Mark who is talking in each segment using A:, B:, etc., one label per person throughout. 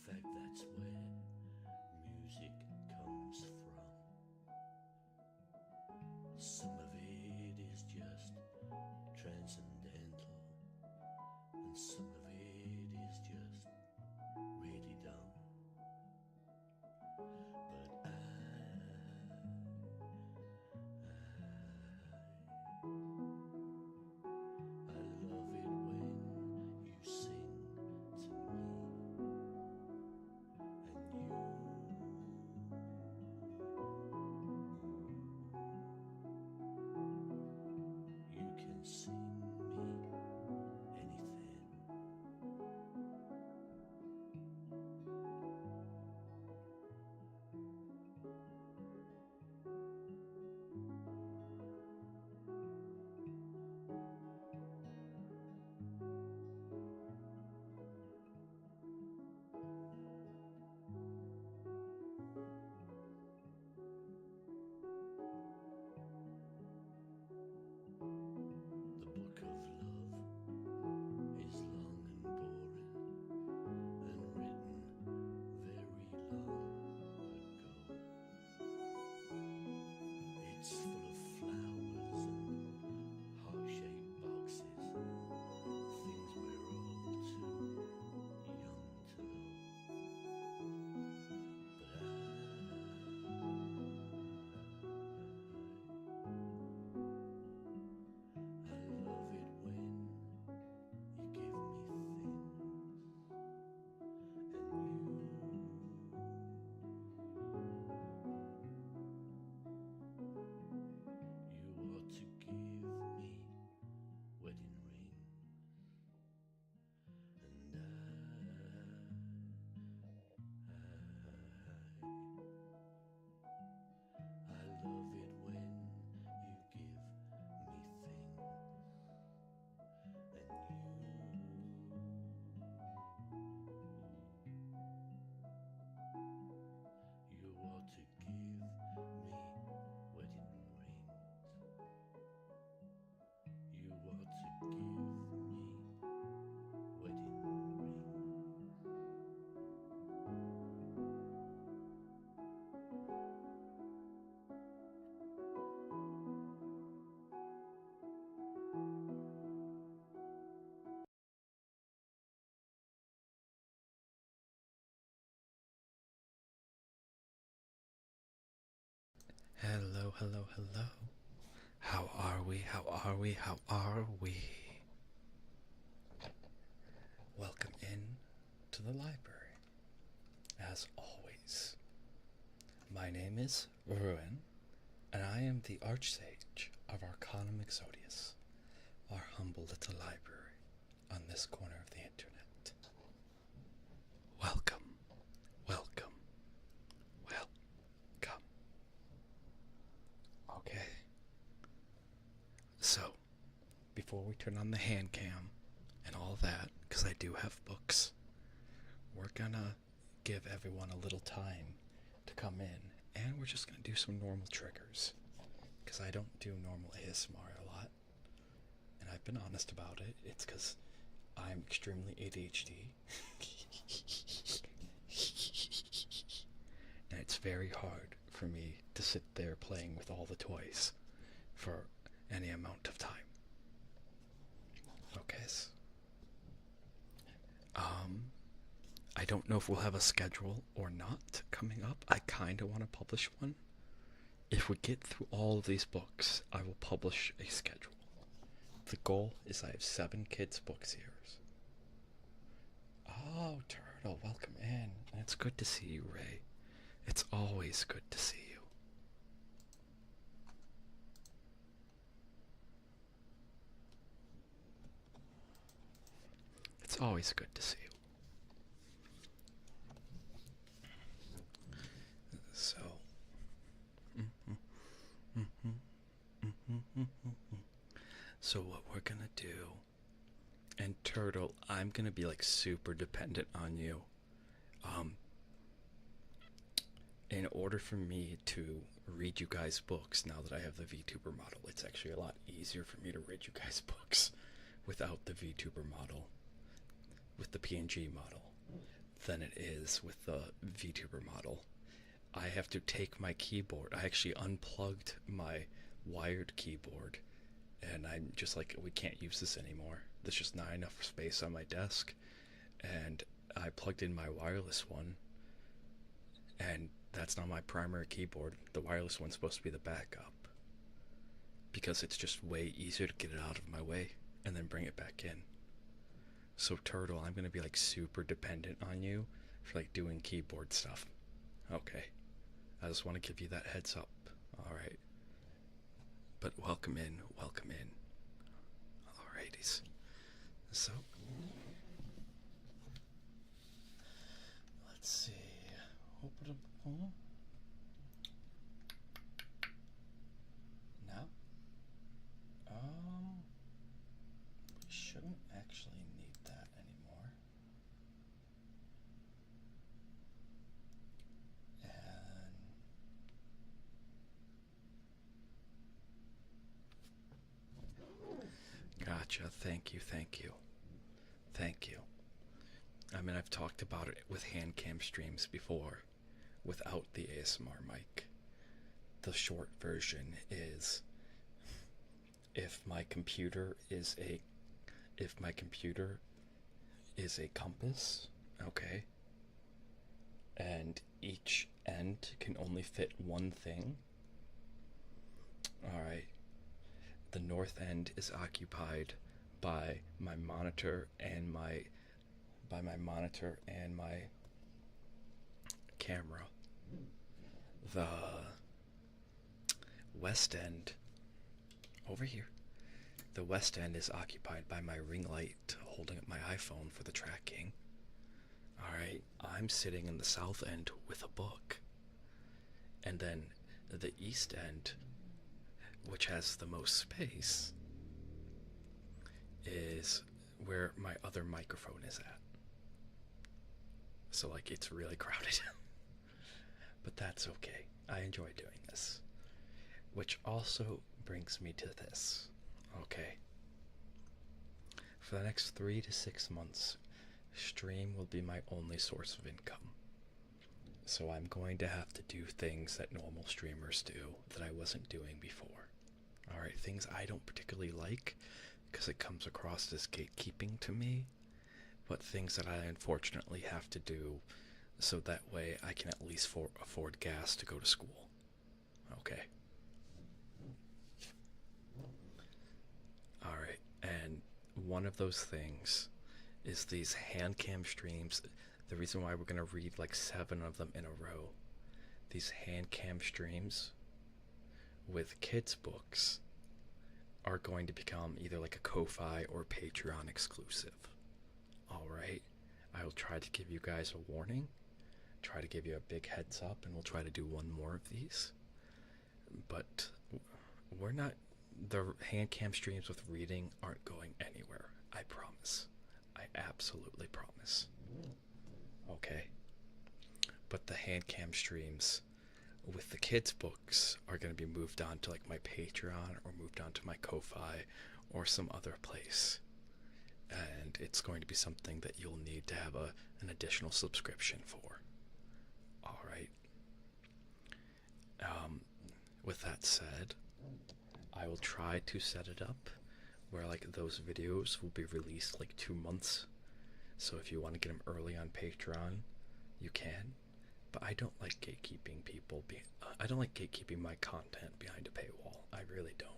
A: fact, that's where music comes from. Some of it is just transcendental, and some of it is just really dumb. But I love it when you sing to me, and you can sing me anything. The book of love is long and boring and written very long ago. It's full of flowers and heart-shaped boxes, things we're all too young to know. But I love it when you give me things, and you ought to give me wedding rings, and I love it when you give me things, and you ought to give me wedding rings. You ought to give me wedding rings.
B: Hello, hello, hello. How are we? How are we? How are we? Welcome in to the library. As always, my name is Ruin, and I am the Archsage of Arcanum Exodius, our humble little library on this corner of the internet. Welcome, welcome, welcome. Okay. So, before we turn on the hand cam and all that, because I do have books, we're gonna give everyone a little time to come in, and we're just gonna do some normal triggers, because I don't do normal ASMR a lot, and I've been honest about it. It's because I'm extremely ADHD, and it's very hard for me to sit there playing with all the toys for any amount of time. Okay. I don't know if we'll have a schedule or not coming up. I kind of want to publish one. If we get through all of these books, I will publish a schedule. The goal is I have 7 kids' books here. Oh, Turtle, welcome in. It's good to see you, Ray. It's always good to see you. It's always good to see you. So, so what we're gonna do, and Turtle, I'm gonna be like super dependent on you. In order for me to read you guys books, now that I have the VTuber model, it's actually a lot easier for me to read you guys books without the VTuber model, with the PNG model. than it is with the VTuber model. I have to take my keyboard. I actually unplugged my wired keyboard, and I'm just like, we can't use this anymore. There's just not enough space on my desk. And I plugged in my wireless one, and that's not my primary keyboard. The wireless one's supposed to be the backup, because it's just way easier to get it out of my way and then bring it back in. So Turtle, I'm gonna be like super dependent on you for like doing keyboard stuff. Okay. I just want to give you that heads up. Alright. But welcome in, welcome in. Alrighties. So let's see. Open up. Now, we shouldn't actually need that anymore. And gotcha. Thank you, thank you, thank you. I mean, I've talked about it with hand cam streams before, without the ASMR mic. The short version is, if my computer is a compass, okay, and each end can only fit one thing. Alright, the north end is occupied by my monitor and my camera. The west end over here, the west end is occupied by my ring light holding up my iPhone for the tracking. Alright, I'm sitting in the south end with a book. And then the east end, which has the most space, is where my other microphone is at. So like, it's really crowded. But that's okay. I enjoy doing this. Which also brings me to this. Okay. For the next 3 to 6 months, stream will be my only source of income. So I'm going to have to do things that normal streamers do that I wasn't doing before. Alright, things I don't particularly like, because it comes across as gatekeeping to me, but things that I unfortunately have to do so that way I can at least afford gas to go to school. Okay. Alright, and one of those things is these hand cam streams. The reason why we're going to read like 7 of them in a row. These hand cam streams with kids' books are going to become either like a Ko-Fi or Patreon exclusive. Alright, I will try to give you guys a warning, try to give you a big heads up, and we'll try to do one more of these. But we're not, the hand cam streams with reading aren't going anywhere. I promise. I absolutely promise. Okay. But the hand cam streams with the kids' books are going to be moved on to like my Patreon or moved on to my Ko-Fi or some other place. And it's going to be something that you'll need to have an additional subscription for. Alright. With that said, I will try to set it up where like those videos will be released like 2 months. So if you want to get them early on Patreon, you can. But I don't like gatekeeping people. I don't like gatekeeping my content behind a paywall. I really don't.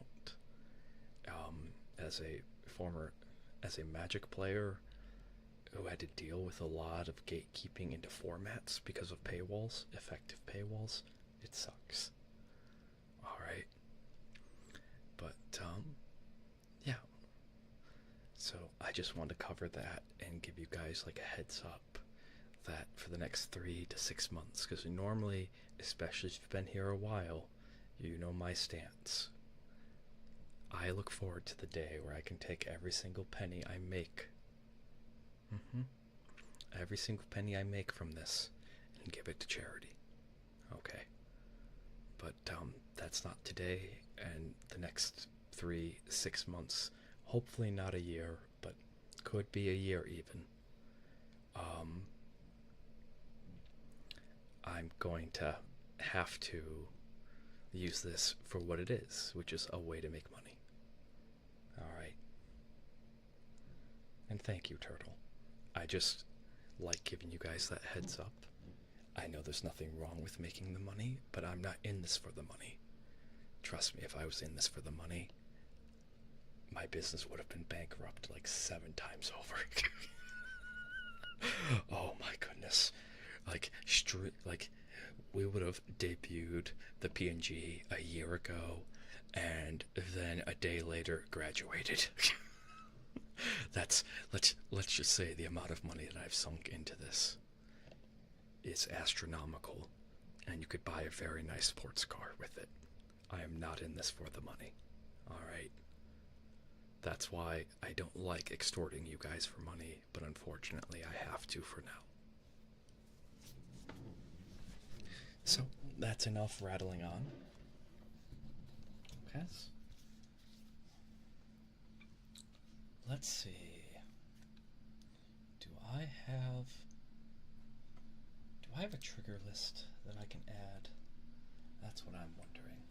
B: As a Magic player who had to deal with a lot of gatekeeping into formats because of paywalls, effective paywalls, it sucks. Alright. But, yeah. So I just wanted to cover that and give you guys like a heads up that for the next 3 to 6 months, because normally, especially if you've been here a while, you know my stance. I look forward to the day where I can take every single penny I make, every single penny I make from this, and give it to charity. Okay. But that's not today, and the next 3-6 months, hopefully not a year, but could be a year even. I'm going to have to use this for what it is, which is a way to make money. Alright. And thank you, Turtle. I just like giving you guys that heads up. I know there's nothing wrong with making the money, but I'm not in this for the money. Trust me, if I was in this for the money, my business would have been bankrupt like 7 times over. Oh my goodness. Like we would have debuted the PNG a year ago and then a day later graduated. Let's just say the amount of money that I've sunk into this is astronomical, and you could buy a very nice sports car with it. I am not in this for the money. Alright? That's why I don't like extorting you guys for money, but unfortunately I have to for now. So, that's enough rattling on. Okay. Let's see. Do I have a trigger list that I can add? That's what I'm wondering.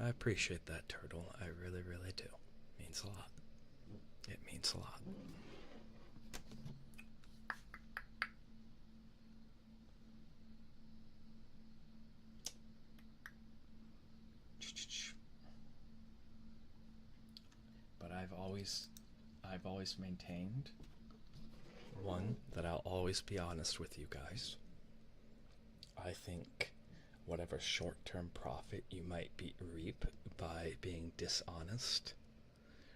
B: I appreciate that, Turtle. I really, really do. It means a lot. It means a lot. But I've always maintained, one, that I'll always be honest with you guys. I think whatever short-term profit you might reap by being dishonest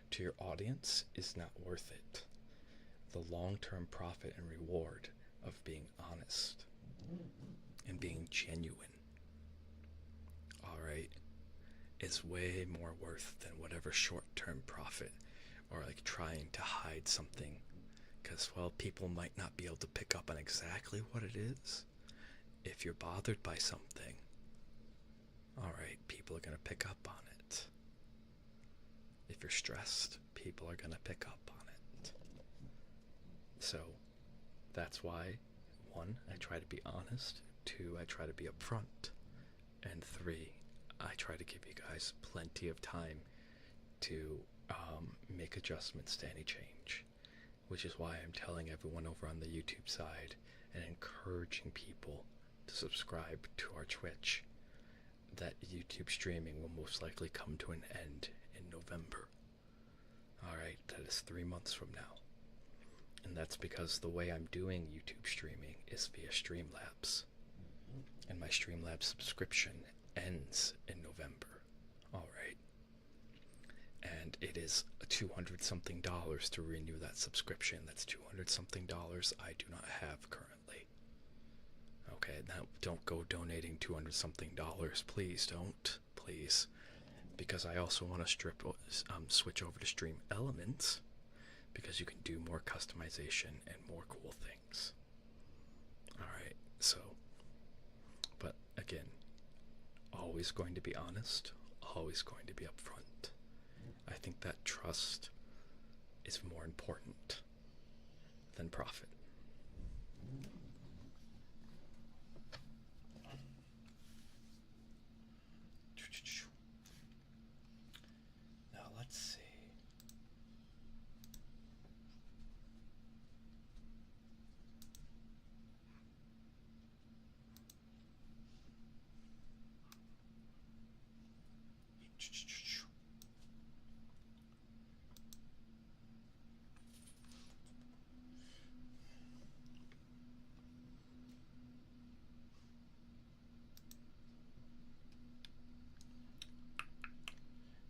B: to your audience is not worth it. The long-term profit and reward of being honest and being genuine, alright, is way more worth than whatever short-term profit or like trying to hide something, because, well, people might not be able to pick up on exactly what it is. If you're bothered by something, alright, people are going to pick up on it. If you're stressed, people are going to pick up on it. So, that's why, 1, I try to be honest, 2, I try to be upfront, and 3, I try to give you guys plenty of time to make adjustments to any change, which is why I'm telling everyone over on the YouTube side and encouraging people to subscribe to our Twitch that YouTube streaming will most likely come to an end in November. Alright, that is 3 months from now. And that's because the way I'm doing YouTube streaming is via Streamlabs. And my Streamlabs subscription ends in November. Alright. And it is $200-something to renew that subscription. That's $200-something I do not have currently. Okay, now don't go donating $200-something. Please don't. Please. Because I also want to switch over to Stream Elements, because you can do more customization and more cool things. Alright, so, but again, always going to be honest, always going to be upfront. I think that trust is more important than profit. Now let's see.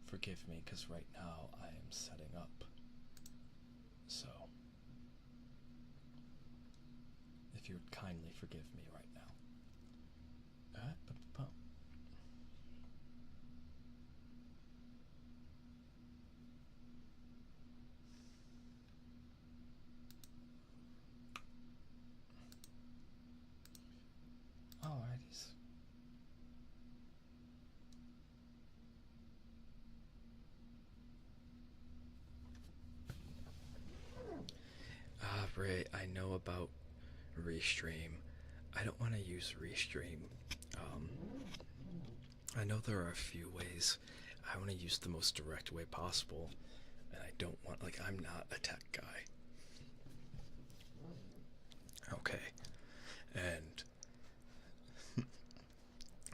B: Forgive me, because right now I am setting up. So, if you would kindly forgive me right now. Alrighties. know about Restream. I don't want to use Restream. I know there are a few ways. I want to use the most direct way possible, and I don't want, like, I'm not a tech guy. Okay, and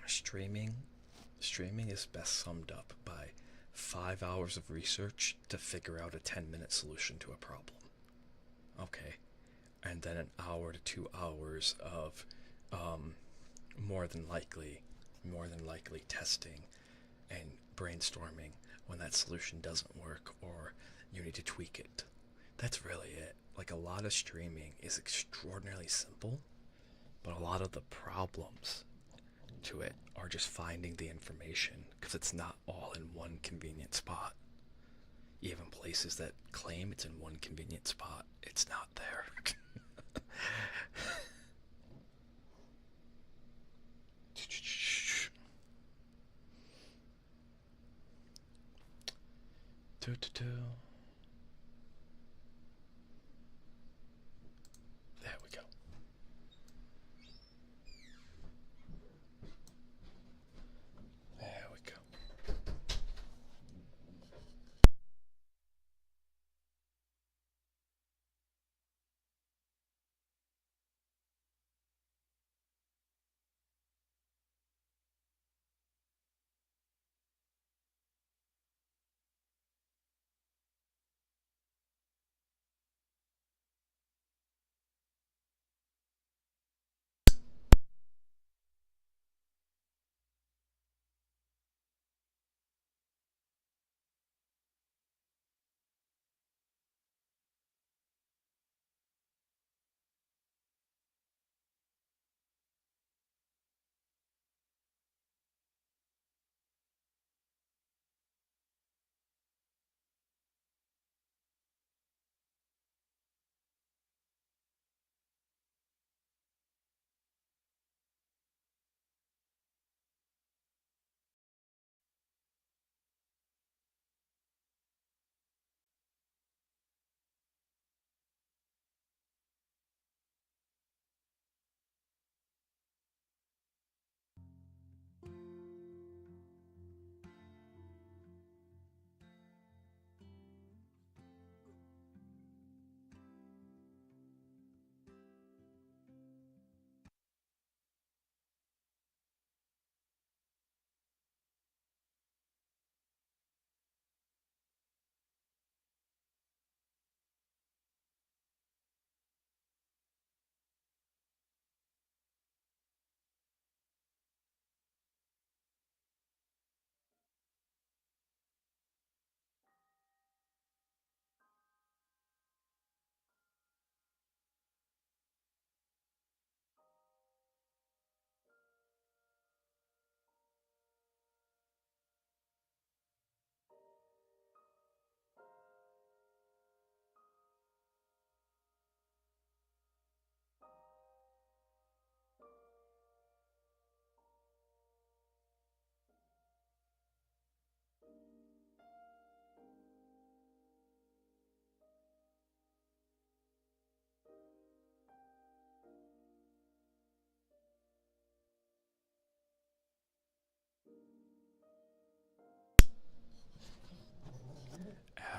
B: streaming is best summed up by 5 hours of research to figure out a 10-minute solution to a problem. Okay, and then an hour to 2 hours of more than likely testing and brainstorming when that solution doesn't work or you need to tweak it. That's really it. Like, a lot of streaming is extraordinarily simple, but a lot of the problems to it are just finding the information, because it's not all in one convenient spot. Even places that claim it's in one convenient spot, it's not there. There we go. There we go.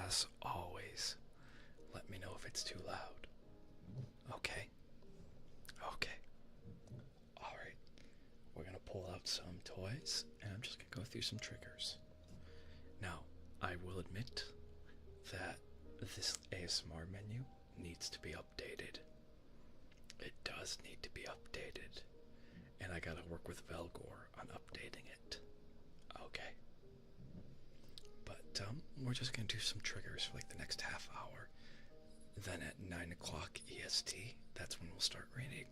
B: As always, let me know if it's too loud. Okay? Okay. Alright. We're gonna pull out some toys, and I'm just gonna go through some triggers. Now, I will admit that this ASMR menu needs to be updated. It does need to be updated. And I gotta work with Velgor on updating it. Okay. But we're just gonna do some triggers for like the next half hour. Then at 9 o'clock EST, that's when we'll start reading.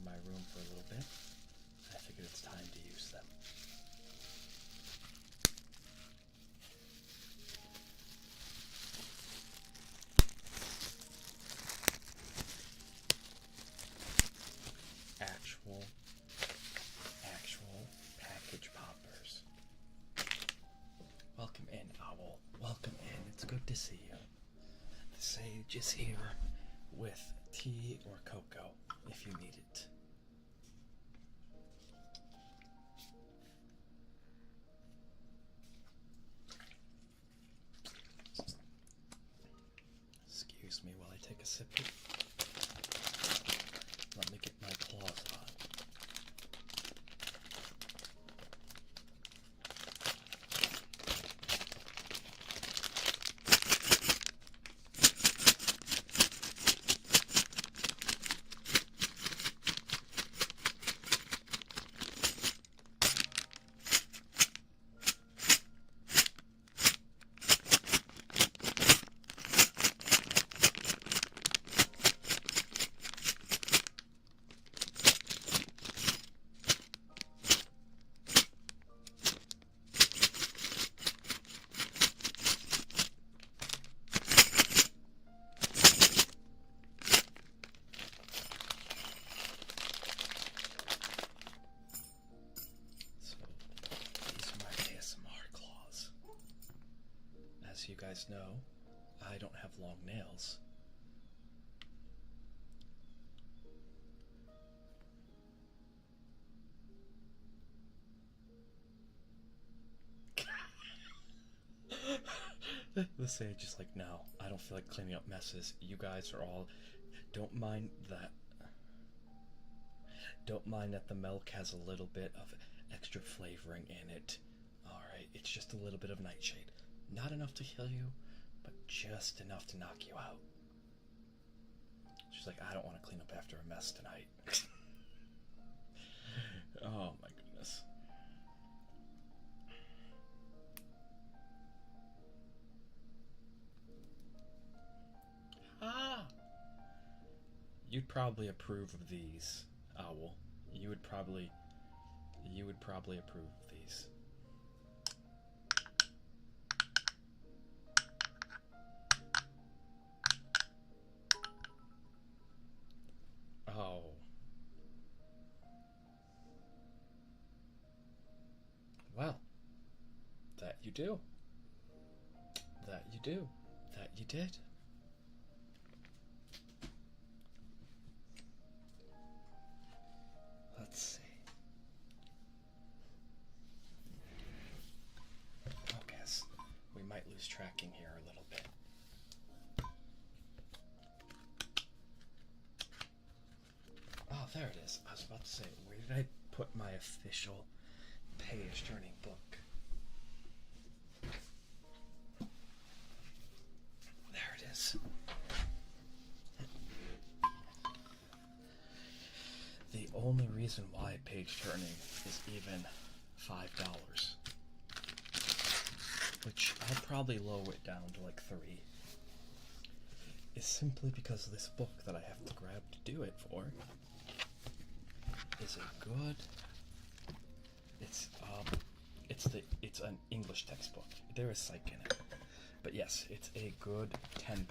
B: my room for a little bit. I figured it's time to use them. Actual package poppers. Welcome in, Owl. Welcome in. It's good to see you. The Sage is here with tea or cocoa if you need it. Excuse me while I take a sip. Let me get my claws on. You guys know, I don't have long nails. The Sage is like, no, I don't feel like cleaning up messes. You guys are all, don't mind that the milk has a little bit of extra flavoring in it. Alright, it's just a little bit of nightshade. Not enough to kill you, but just enough to knock you out. She's like, I don't want to clean up after a mess tonight. Oh my goodness. Ah! You'd probably approve of these, Owl. You would probably approve of these. Oh. Well, that you do. That you do. That you did. Let's see. Okay, we might lose tracking here a little bit. Oh, there it is. I was about to say, where did I put my official page-turning book? There it is. The only reason why page-turning is even $5, which I'll probably lower it down to like $3, is simply because this book that I have to grab to do it for is a good. It's an English textbook. There is psych in it, but yes, it's a good £10.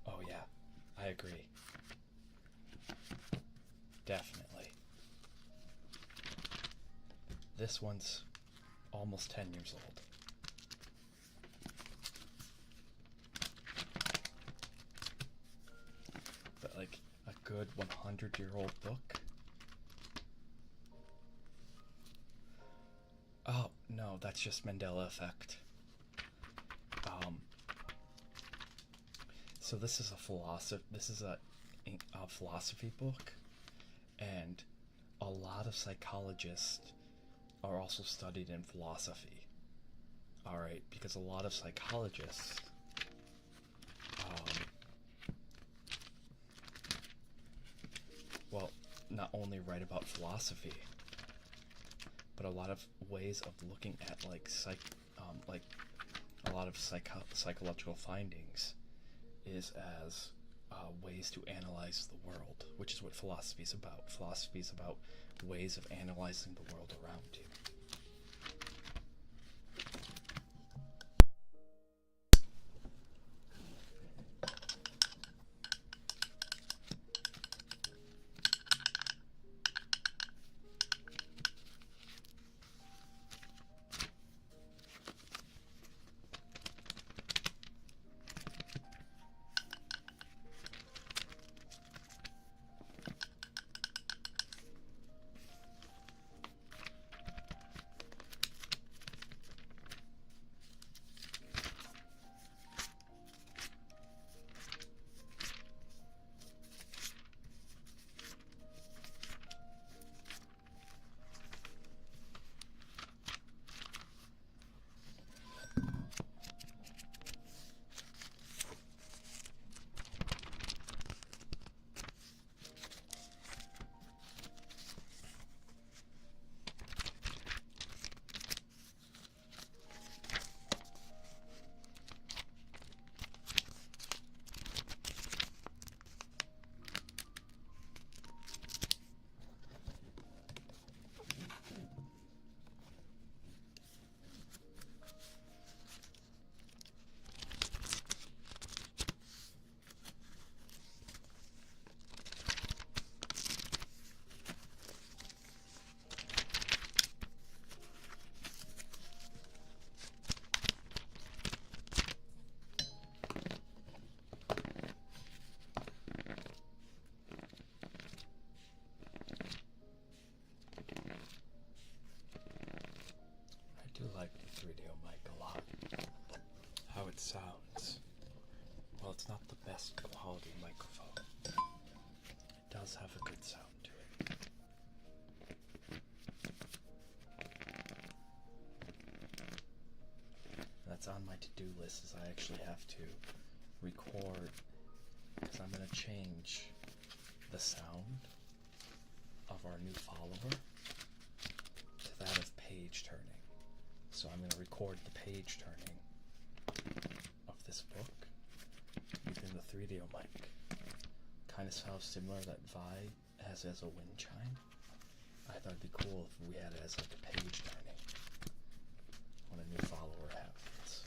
B: Oh yeah, I agree. Definitely. This one's almost 10 years old. But like a good 100-year-old book. Oh, no, that's just Mandela effect. So this is a philosophy book, and a lot of psychologists are also studied in philosophy. Alright, because a lot of psychologists only write about philosophy, but a lot of ways of looking at like a lot of psychological findings is as ways to analyze the world, which is what philosophy is about. Philosophy is about ways of analyzing the world around you. Sounds. Well, it's not the best quality microphone. It does have a good sound to it. That's on my to-do list, is I actually have to record, because I'm going to change the sound of our new follower to that of page turning. So I'm going to record the page turning of this book using the 3DO mic. Kind of sounds similar that Vi has as a wind chime. I thought it'd be cool if we had it as like a page turning when a new follower happens.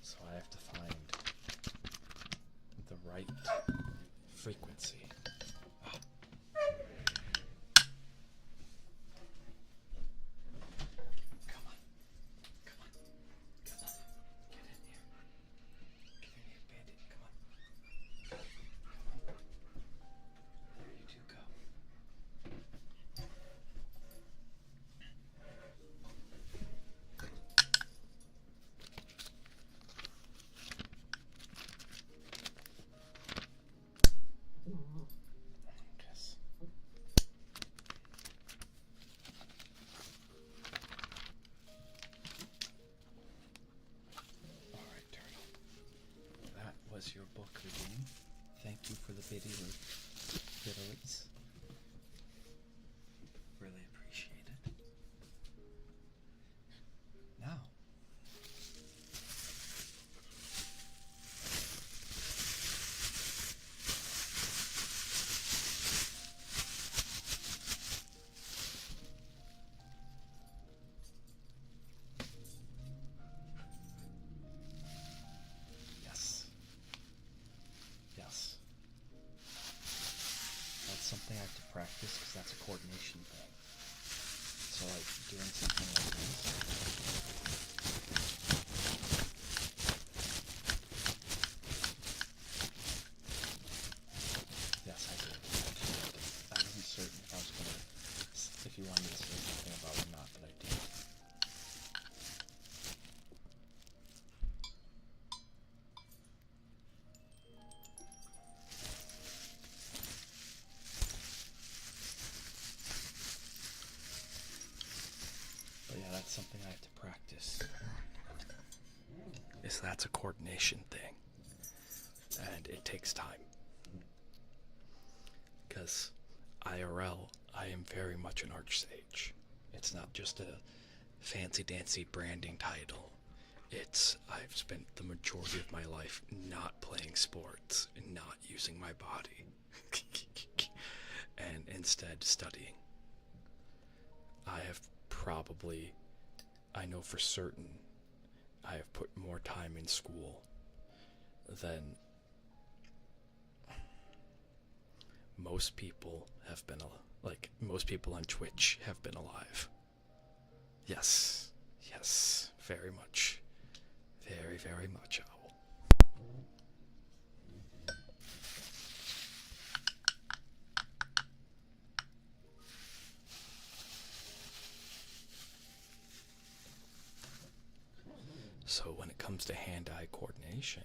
B: So I have to find the right frequency. Your book review. Thank you for the videos. Really appreciate it. Now, is that's a coordination thing. And it takes time. Because IRL, I am very much an Archsage. It's not just a fancy dancy branding title. It's I've spent the majority of my life not playing sports and not using my body. And instead studying. I know for certain, I have put more time in school than most people have been, most people on Twitch have been alive. Yes, very much. Very, very much, Owl. So when it comes to hand-eye coordination,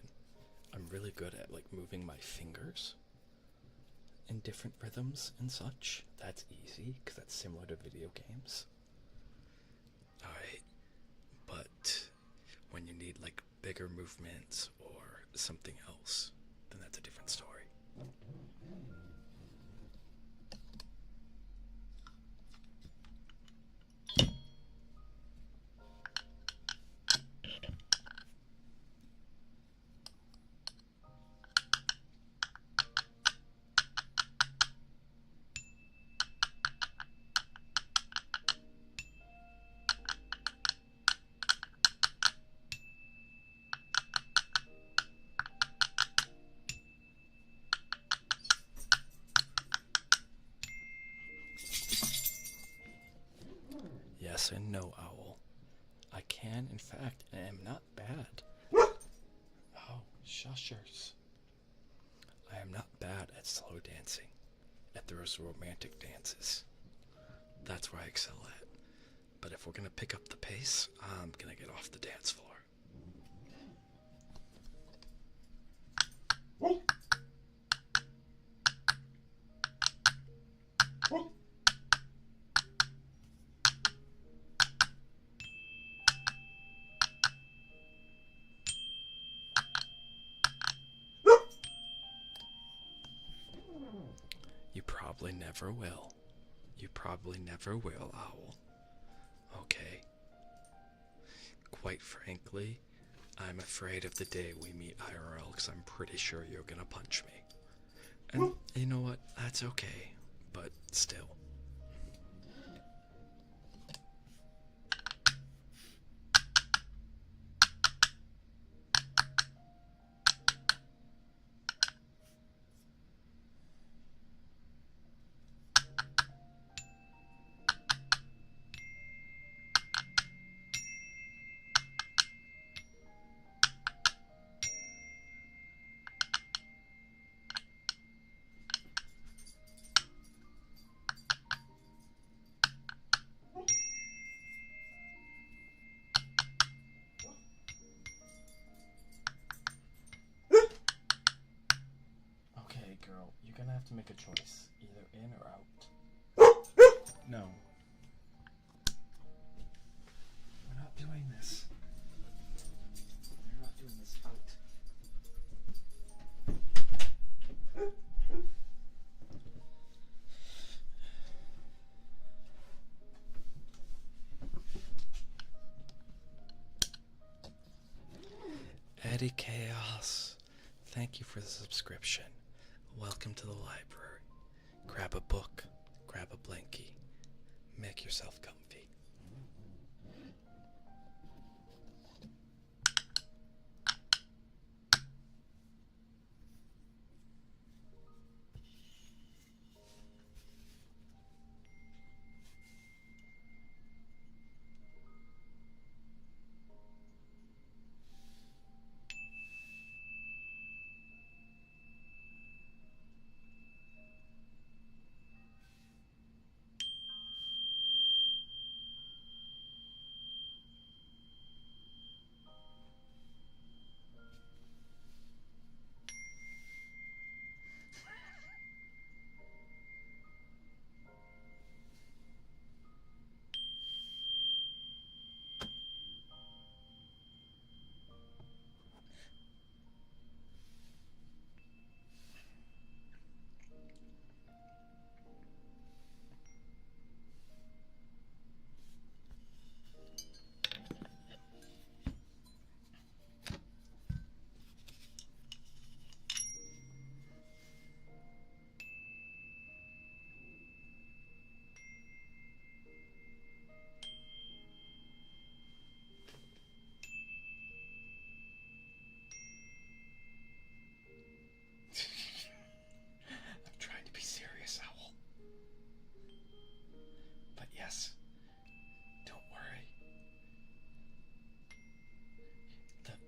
B: I'm really good at moving my fingers in different rhythms and such. That's easy because that's similar to video games. Alright, but when you need bigger movements or something else, then that's a different story. Yes and no, Owl. I can, in fact, am not bad. Oh, shushers. I am not bad at slow dancing, at those romantic dances. That's where I excel at. But if we're gonna pick up the pace, I'm gonna get off the dance floor. You probably never will. You probably never will, Owl. Okay. Quite frankly, I'm afraid of the day we meet IRL because I'm pretty sure you're gonna punch me. And you know what? That's okay. But still. Okay, girl, you're gonna have to make a choice. Either in or out. No. We're not doing this. We're not doing this out. Eddie Chaos, thank you for the subscription. Welcome to the library. Grab a book, grab a blankie, make yourself comfy.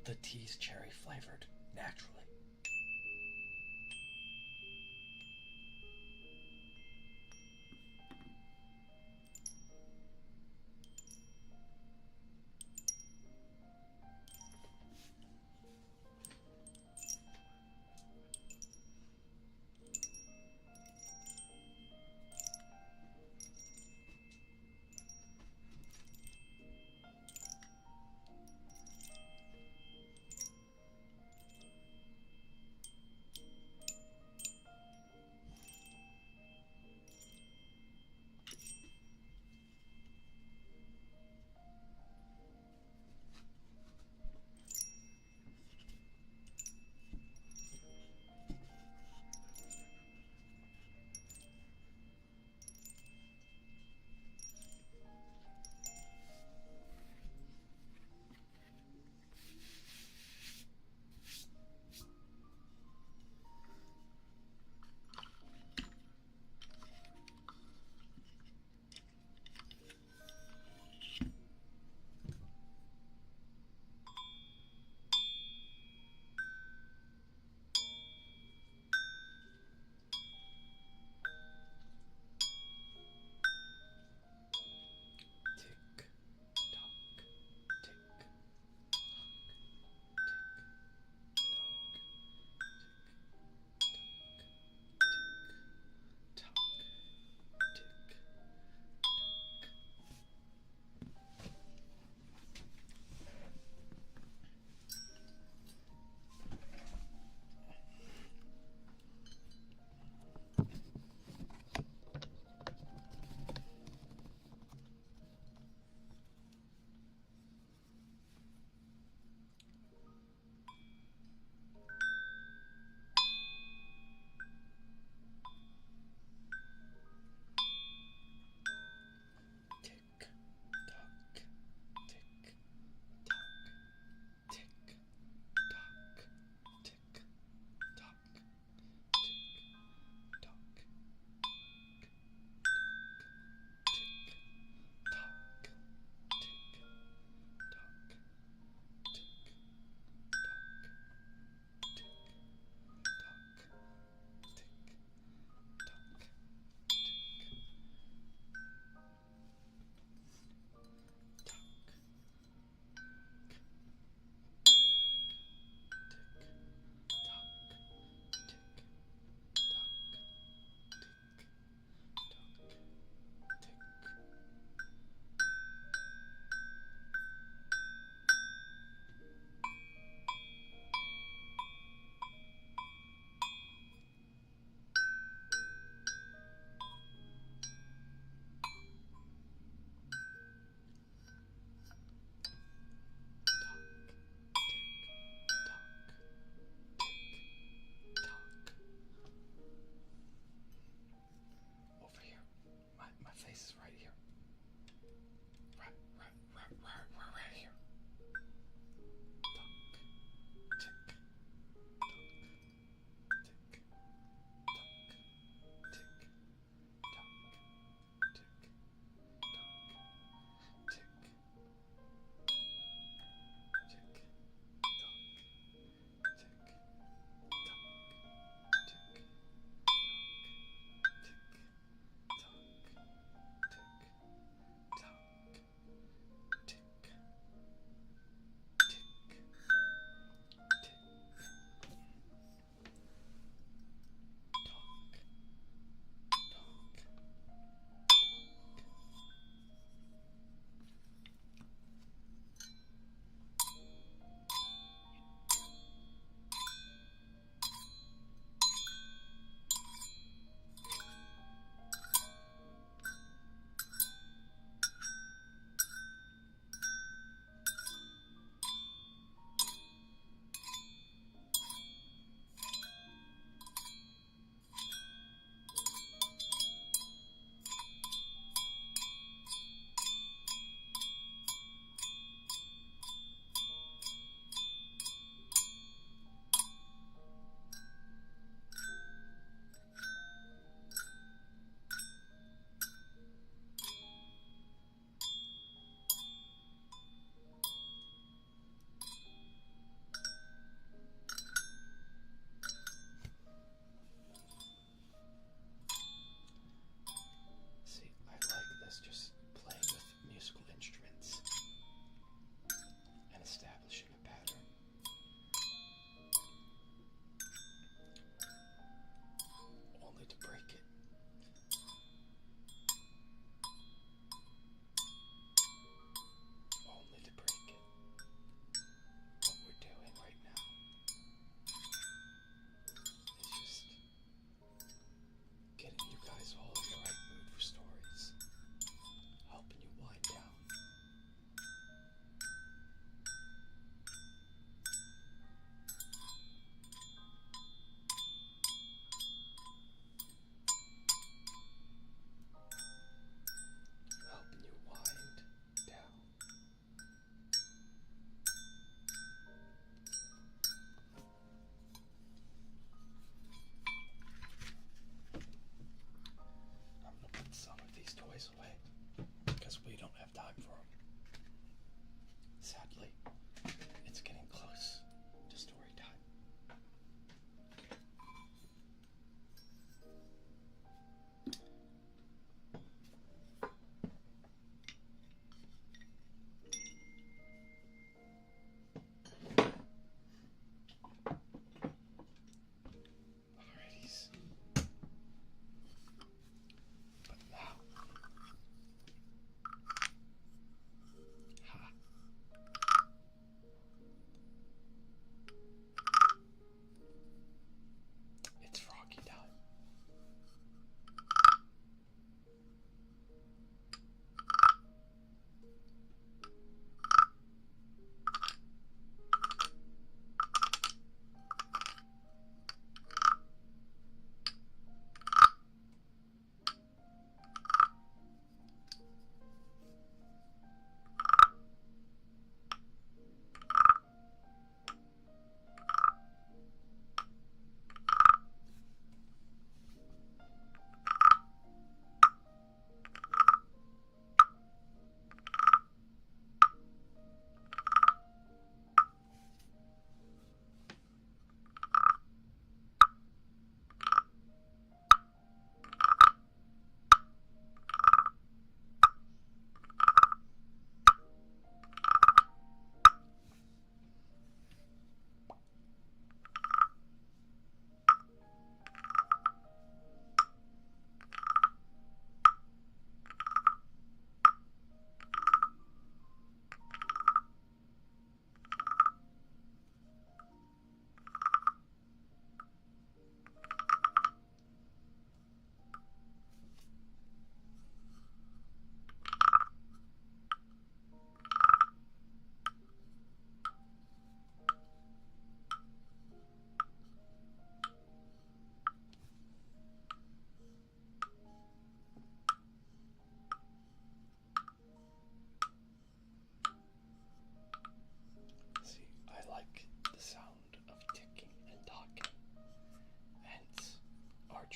B: the tea's cherry flavored naturally.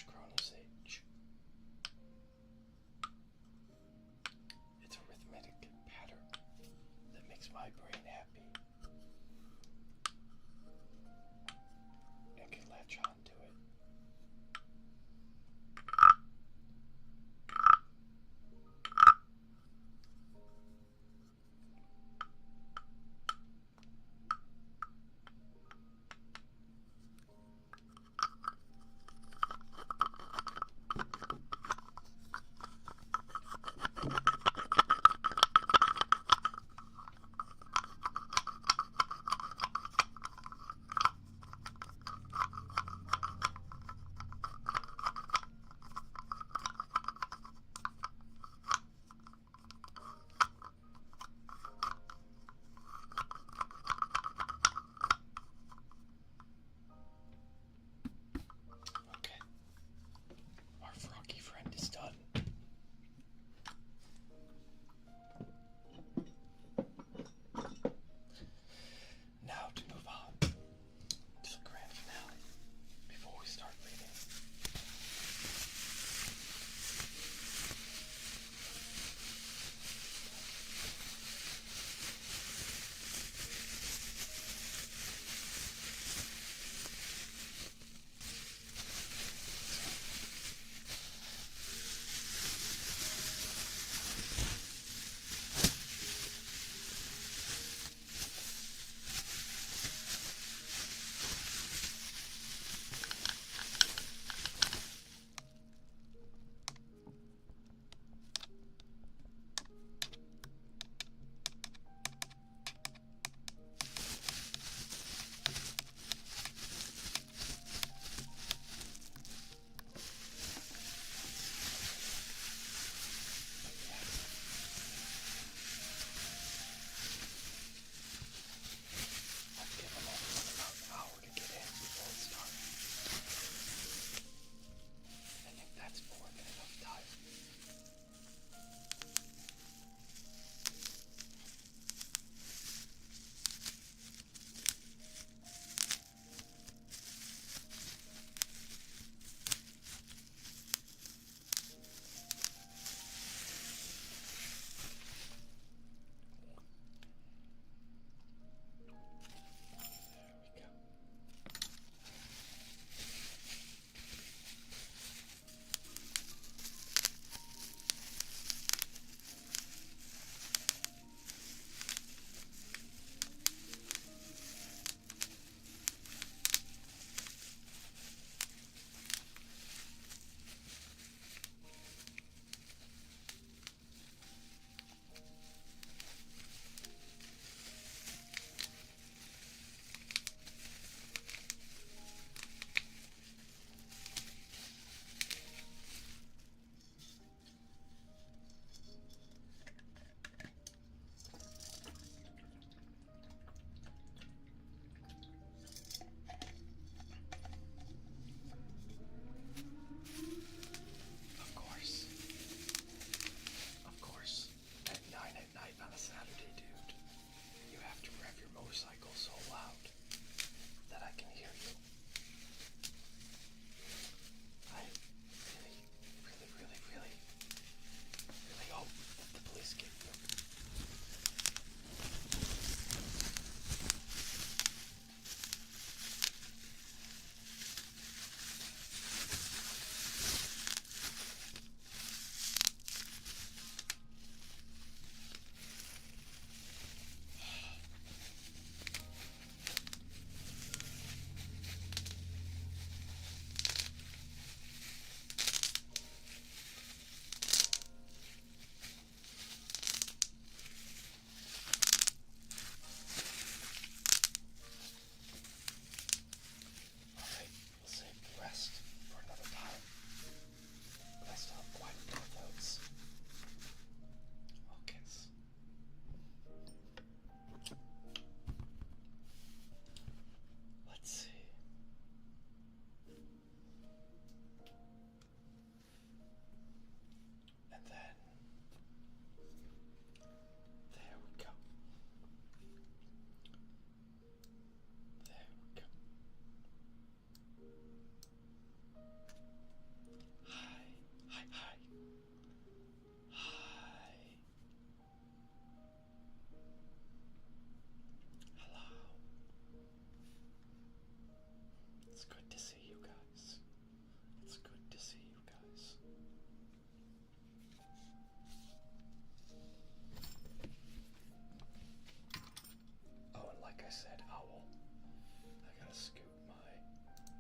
B: Archsage. It's a rhythmic pattern that makes my brain happy and can latch on to it.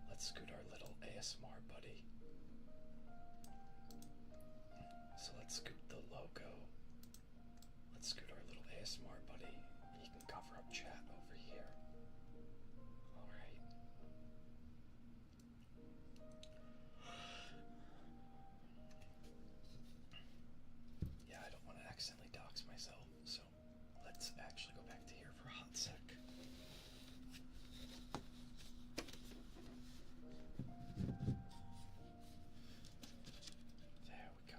B: let's scoot our little ASMR buddy. So let's scoot the logo. Let's scoot our little ASMR buddy. He can cover up chat over here. Alright. Yeah, I don't want to accidentally dox myself, so let's actually go back to here for a hot sec. There we go.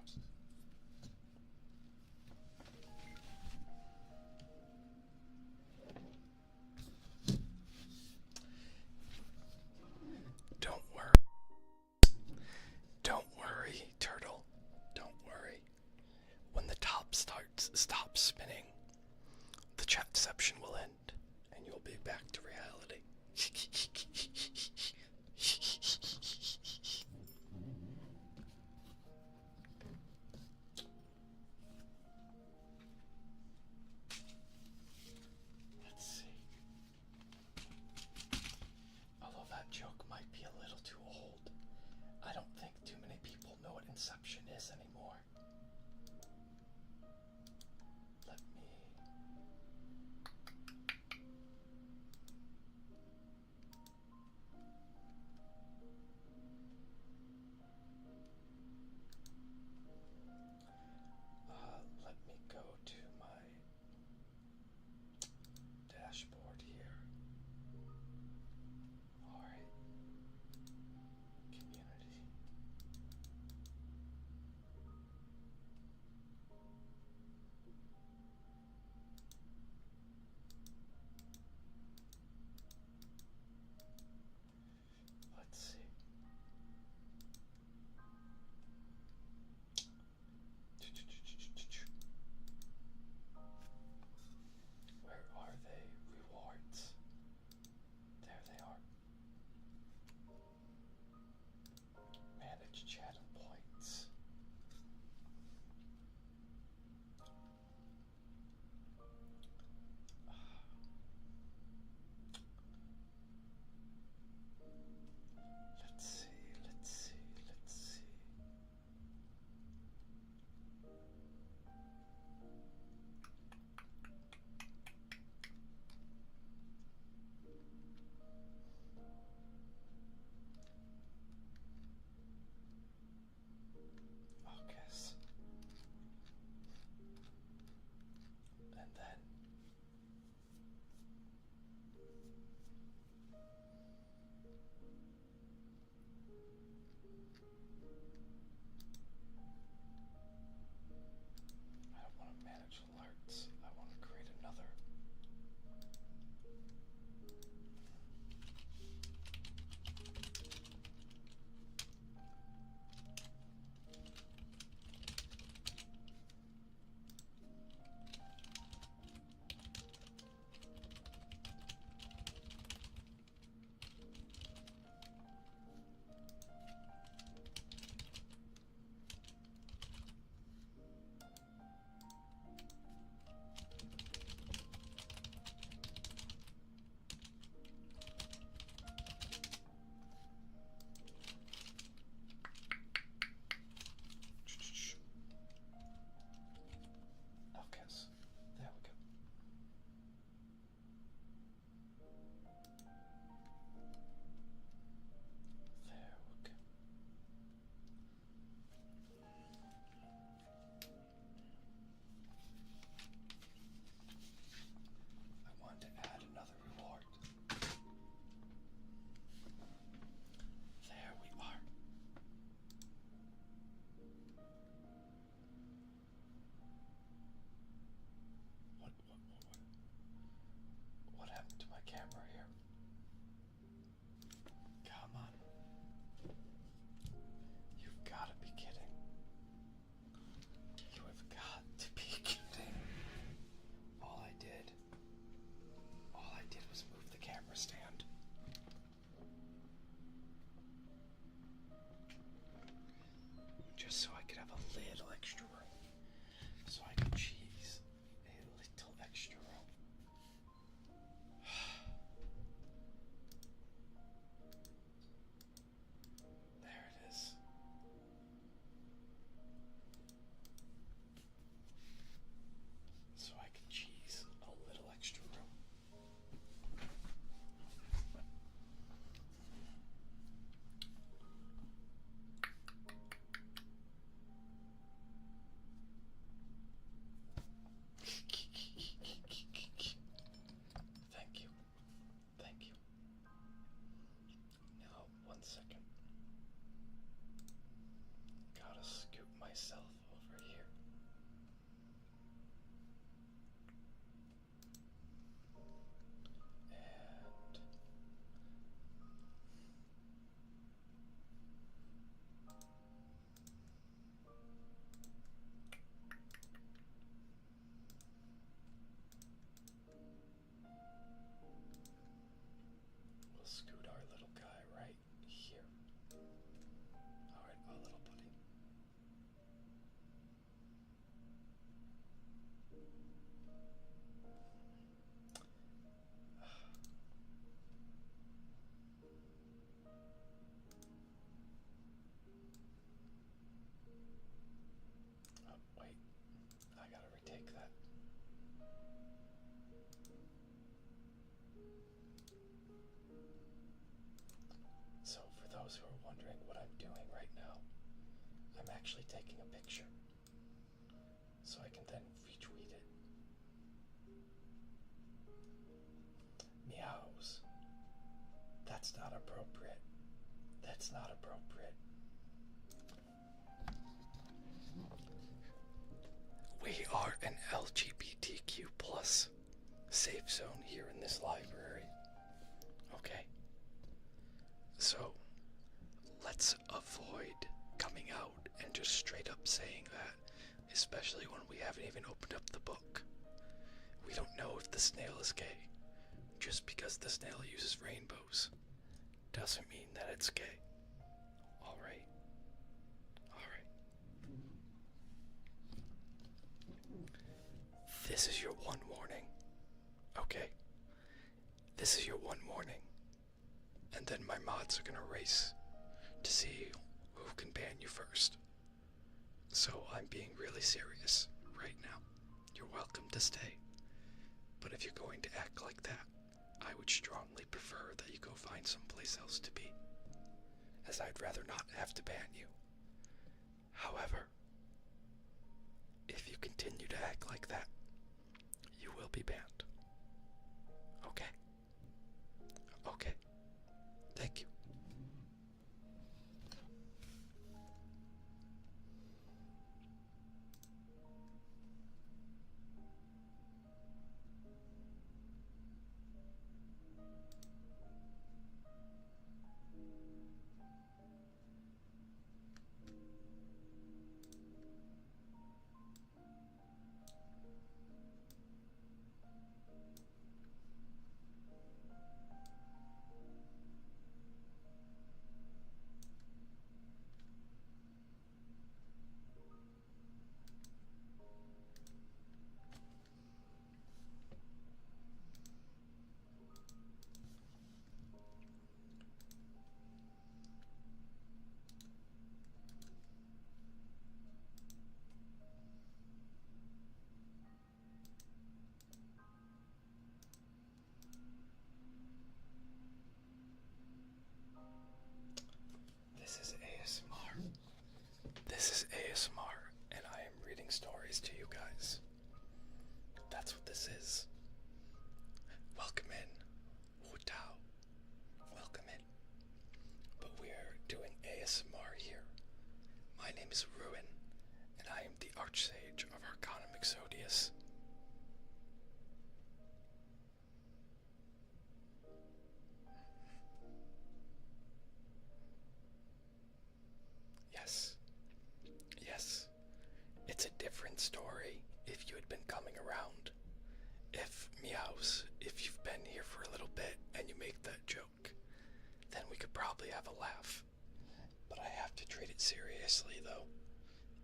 B: Don't worry, turtle. Don't worry. When the top stops spinning, the chatception will end, and you'll be back to reality. Let's see. Although that joke might be a little too old, I don't think too many people know what Inception is anymore. Let me... myself over here. And we'll scoot our little guy right here. Alright, our little buddy. Oh, wait. I gotta retake that. So, for those who are wondering what I'm doing right now, I'm actually taking a picture so I can then retweet it. Meows. That's not appropriate. That's not appropriate. We are an LGBTQ plus safe zone here in this library. Okay? So, let's avoid coming out and just straight up saying that, especially when we haven't even opened up the book. We don't know if the snail is gay. Just because the snail uses rainbows doesn't mean that it's gay. Alright? Alright. This is your one warning. Okay? This is your one warning. And then my mods are gonna race to see who can ban you first. So I'm being really serious right now. You're welcome to stay. But if you're going to act like that, I would strongly prefer that you go find someplace else to be, as I'd rather not have to ban you. However, if you continue to act like that, you will be banned. Okay? Okay. Thank you. This is ASMR. This is ASMR, and I am reading stories to you guys. That's what this is. Welcome in. Wu Tao. Welcome in. But we're doing ASMR here. My name is Ruin, and I am the Archsage of Arcana Mixodius. Yes. Yes. It's a different story if you had been coming around. If Meows, if you've been here for a little bit and you make that joke, then we could probably have a laugh. But I have to treat it seriously though,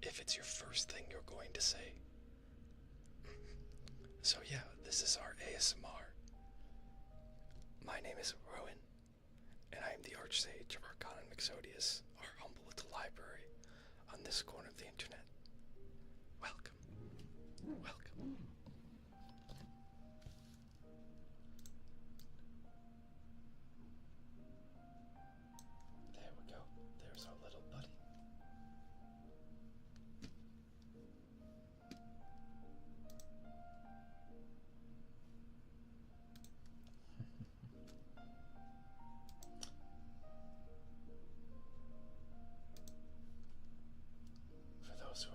B: if it's your first thing you're going to say. So yeah, this is our ASMR. My name is Rowan, and I am the Archsage of Arcana Mixodius, our humble little library on this corner of the internet. Welcome. Welcome. There we go. There's our little buddy. For those who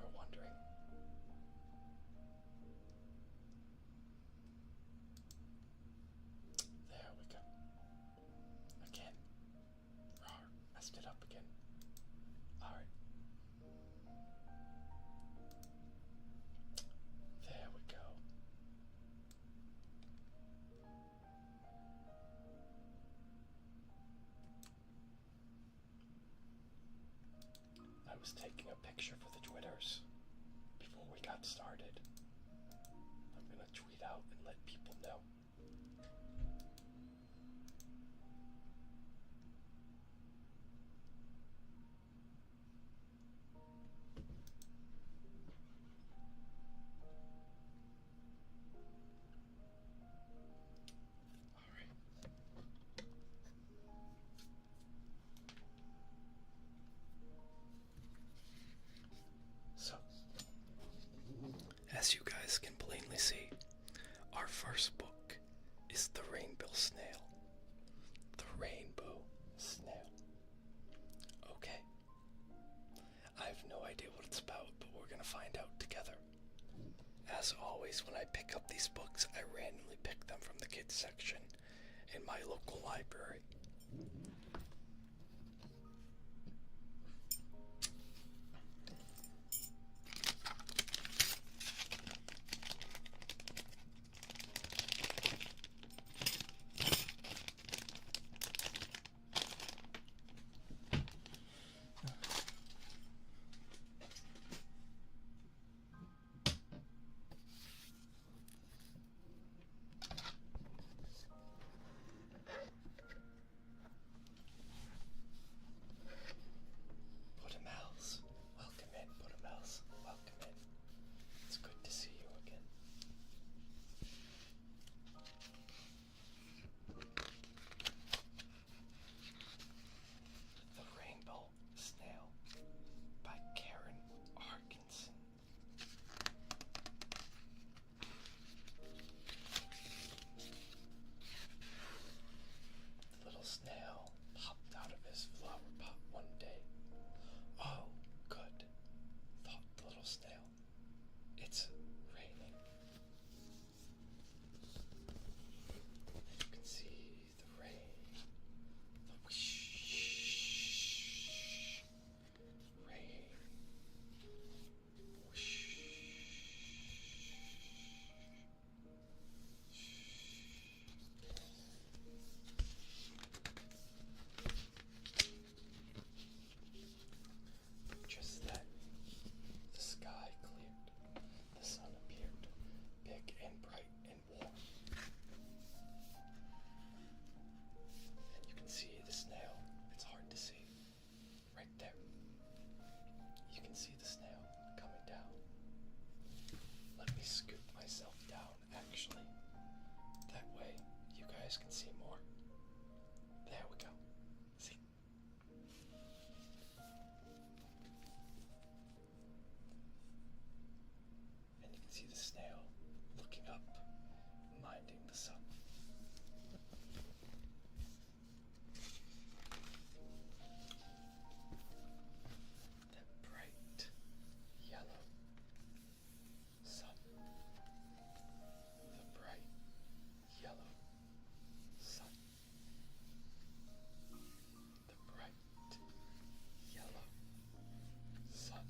B: was taking a picture for the Twitters before we got started. I'm gonna tweet out and let people know. So, as you guys can plainly see, our first book is The Rainbow Snail. The Rainbow Snail. Okay. I have no idea what it's about, but we're gonna find out together. As always, when I pick up these books, I randomly pick them from the kids section in my local library. Buttermouths, welcome in, Buttermouths, welcome in. It's good to see you again. The Rainbow Snail by Karen Arkinson. The little snail popped out of his flower pot one day. Oh, good, thought the little snail. It's raining. And you can see the rain. The whoosh. Rain. Whoosh. Just then, the sky cleared. The sun appeared, big and bright and warm. And you can see the snail. It's hard to see. Right there. You can see the snail coming down. Let me scoop myself down, actually. That way, you guys can see more. There we go. See? And you can see the snail looking up, minding the sun. That bright yellow sun. The bright yellow sun. The bright yellow sun.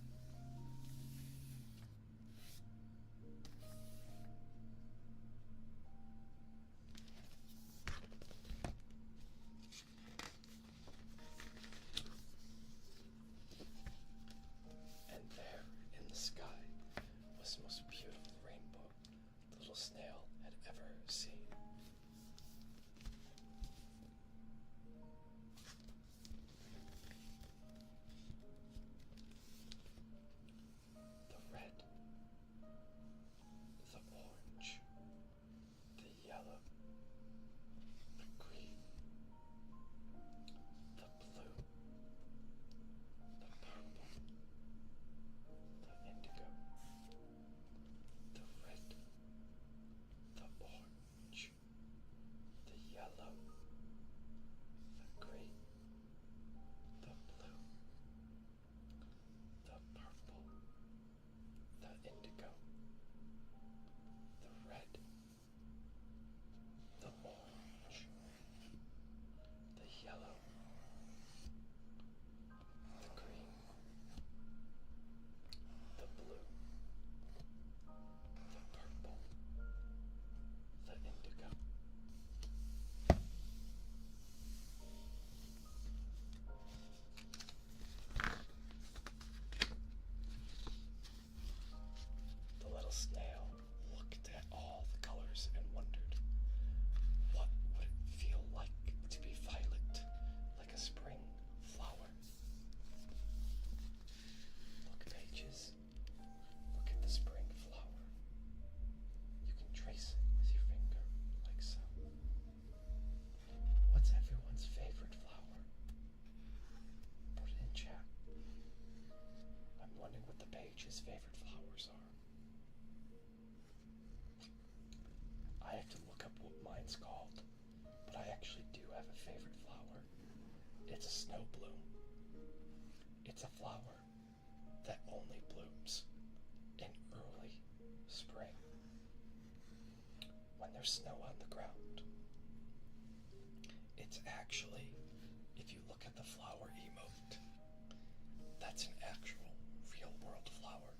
B: his favorite flowers are. I have to look up what mine's called, but I actually do have a favorite flower. It's a snow bloom. It's a flower that only blooms in early spring when there's snow on the ground. It's actually, if you look at the flower emote, that's an actual real world flower.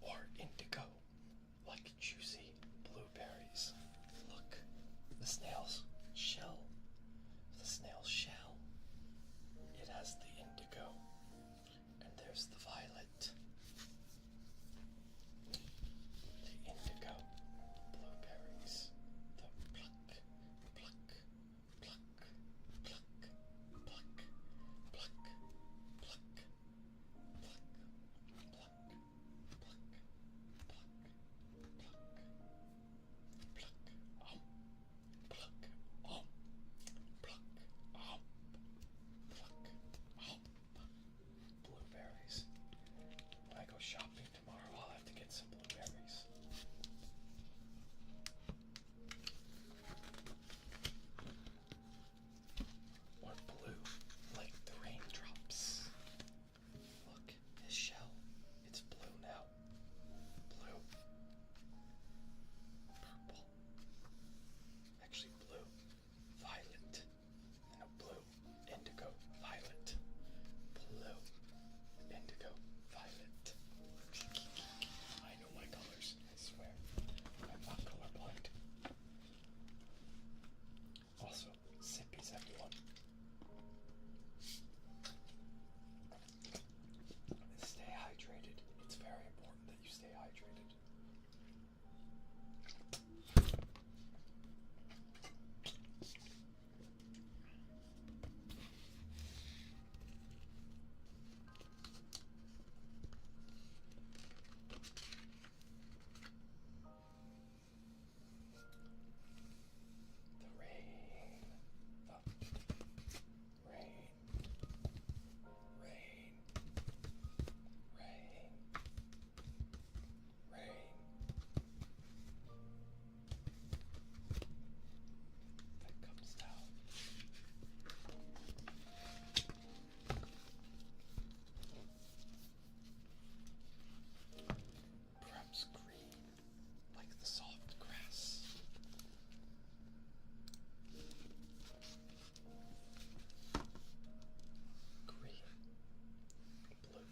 B: Or indigo, like juicy blueberries. Look, the snail's shell. The snail's shell. It has the indigo, and there's the violet. The indigo blueberries. The pluck, pluck, pluck, pluck, pluck, pluck, pluck, pluck, pluck, pluck, blueberries. When I go shopping tomorrow, I'll have to get some blueberries. Or blue, like the raindrops. Look, his shell. It's blue now. Blue. Purple. Actually blue. Violet. No, blue. Indigo. Violet. Blue. Indigo. Violet. I know my colors, I swear. I'm not colorblind. Also, sippies, everyone. Stay hydrated. It's very important that you stay hydrated. The rain. The rain. Rain. Rain. Rain. That comes down. Perhaps green, like the soft grass. Green, blue,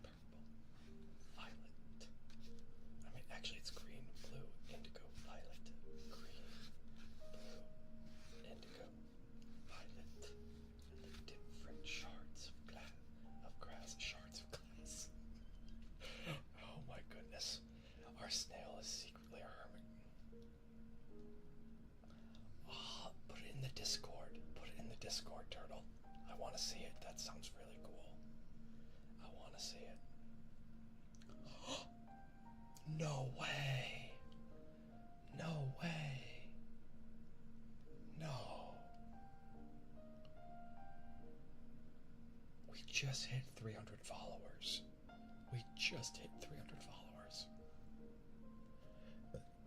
B: purple, violet. I mean, actually, it's green, blue, indigo, violet. Green, blue, indigo, violet. And the different shards of grass, shards of glass. Oh my goodness. Our snail is secretly a hermit. Ah, put it in the Discord. Put it in the Discord, Turtle. I want to see it. That sounds really cool. I want to see it. No way. No way. No. We just hit 300 followers. We just hit 300 followers.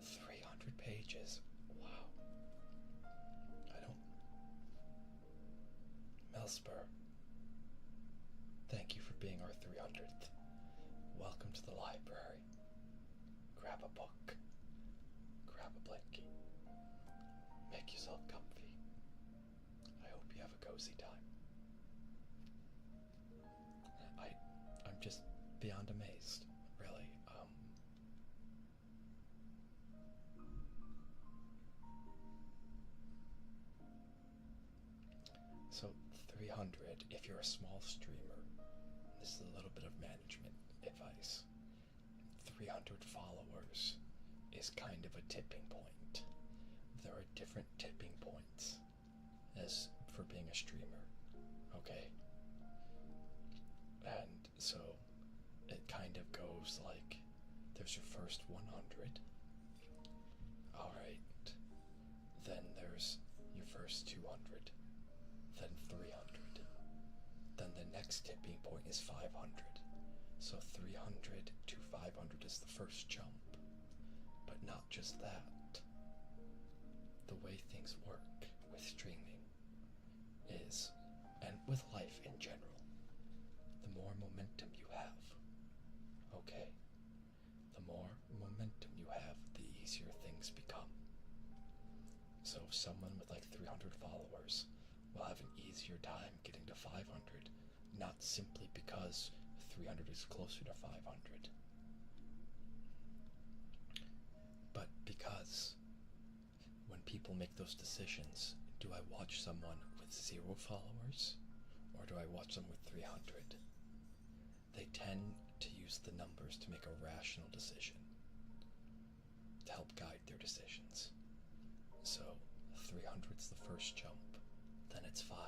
B: 300 pages. Wow. I don't... Melspur, thank you for being our 300th. Welcome to the library. Grab a book. Grab a blankie. Make yourself comfy. I hope you have a cozy time. I'm just beyond amazed, really. So 300, if you're a small streamer, this is a little bit of management advice. 300 followers is kind of a tipping point. There are different tipping points as for being a streamer, okay? And so it kind of goes like there's your first 100. Alright. Then there's your first 200. Then 300. Then the next tipping point is 500. So 300 to 500 is the first jump. But not just that. The way things work with streaming is, and with life in general, the more momentum you have, okay? The more momentum you have, the easier things become. So someone with like 300 followers will have an easier time getting to 500, not simply because 300 is closer to 500, but because when people make those decisions, do I watch someone with 0 followers or do I watch them with 300? They tend to use the numbers to make a rational decision, to help guide their decisions. So 300's the first jump, then it's 5.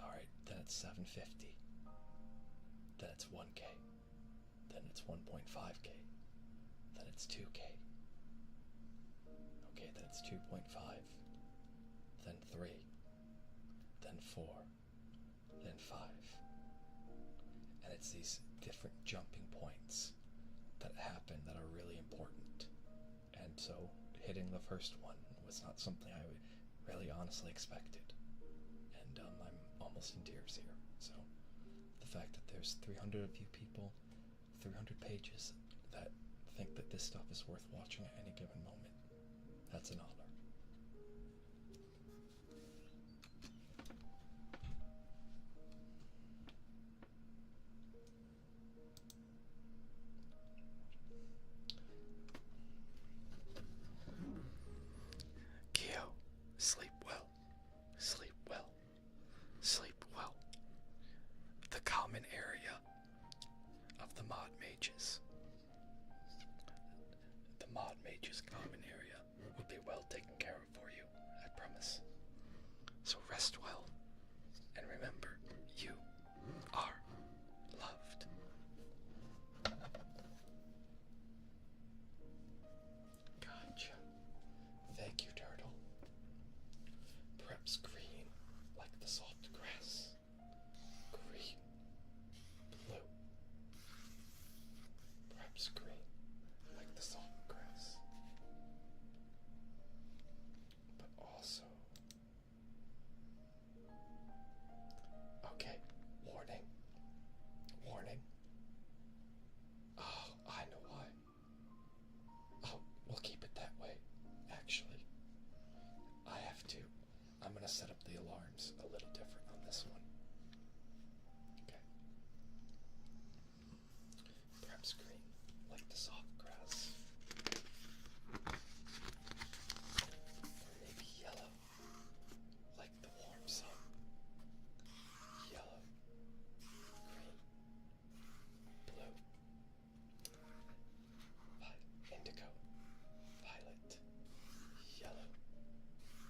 B: Alright, then it's 750. Then it's 1K. Then it's 1.5K. Then it's 2K. Okay, then it's 2.5. Then 3. Then 4. Then 5. And it's these different jumping points that happen that are really important. And so hitting the first one was not something I really honestly expected. And I'm almost in tears here. So the fact that there's 300 of you people, 300 pages that think that this stuff is worth watching at any given moment, that's an honor. Kyo, sleep well, sleep well, sleep well. The common area of the mod mages. The mod mages common area will be well taken care of for you, I promise. So rest well, and remember, you are loved. Gotcha. Thank you, Turtle. Perhaps green, like the soft grass. Green, blue. Perhaps green, like the soft grass. But also, okay, warning, warning. Oh, I know why. Oh, we'll keep it that way, actually. I'm gonna set up the alarms a little different on this one. Okay. Perhaps green, like the soft grass. Or maybe yellow, like the warm sun. Yellow, green, blue, indigo, violet, yellow,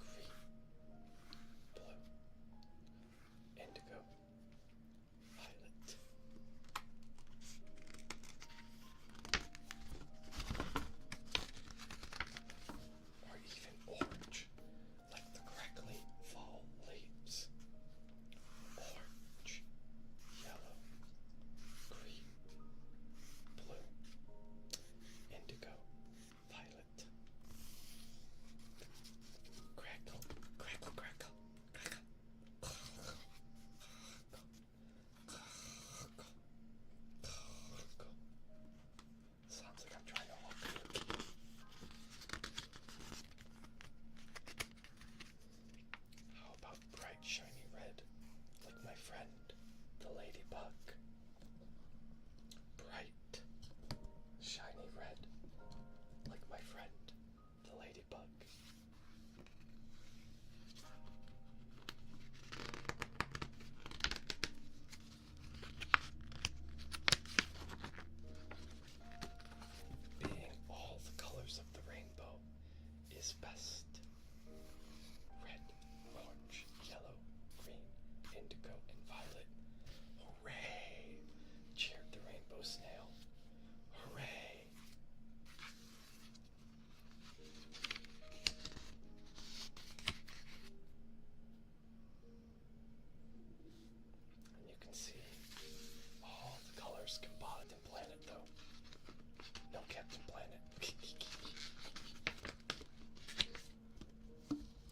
B: green, blue, indigo, violet. Or even orange, like the crackly fall leaves. Orange, yellow, green, blue, indigo, violet. Crackle, crackle, crackle, crackle. Sounds like I'm trying to walk a cookie. How about bright, shiny red, like my friend, the ladybug? Bright, shiny red, like my friend, the ladybug. Being all the Discombobulated Planet, though. No Captain Planet.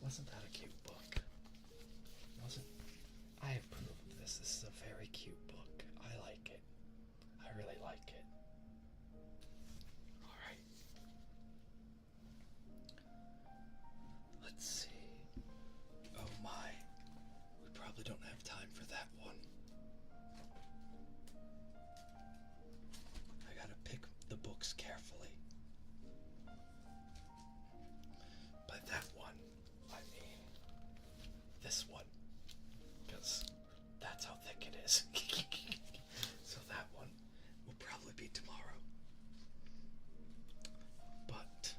B: Wasn't that a cute book? Wasn't? I approve of this. This is a very cute book. I like it. I really like it. Alright. Let's see. Oh my. We probably don't have time for that one. I gotta pick the books carefully. By that one, I mean this one. Because that's how thick it is. So that one will probably be tomorrow. But,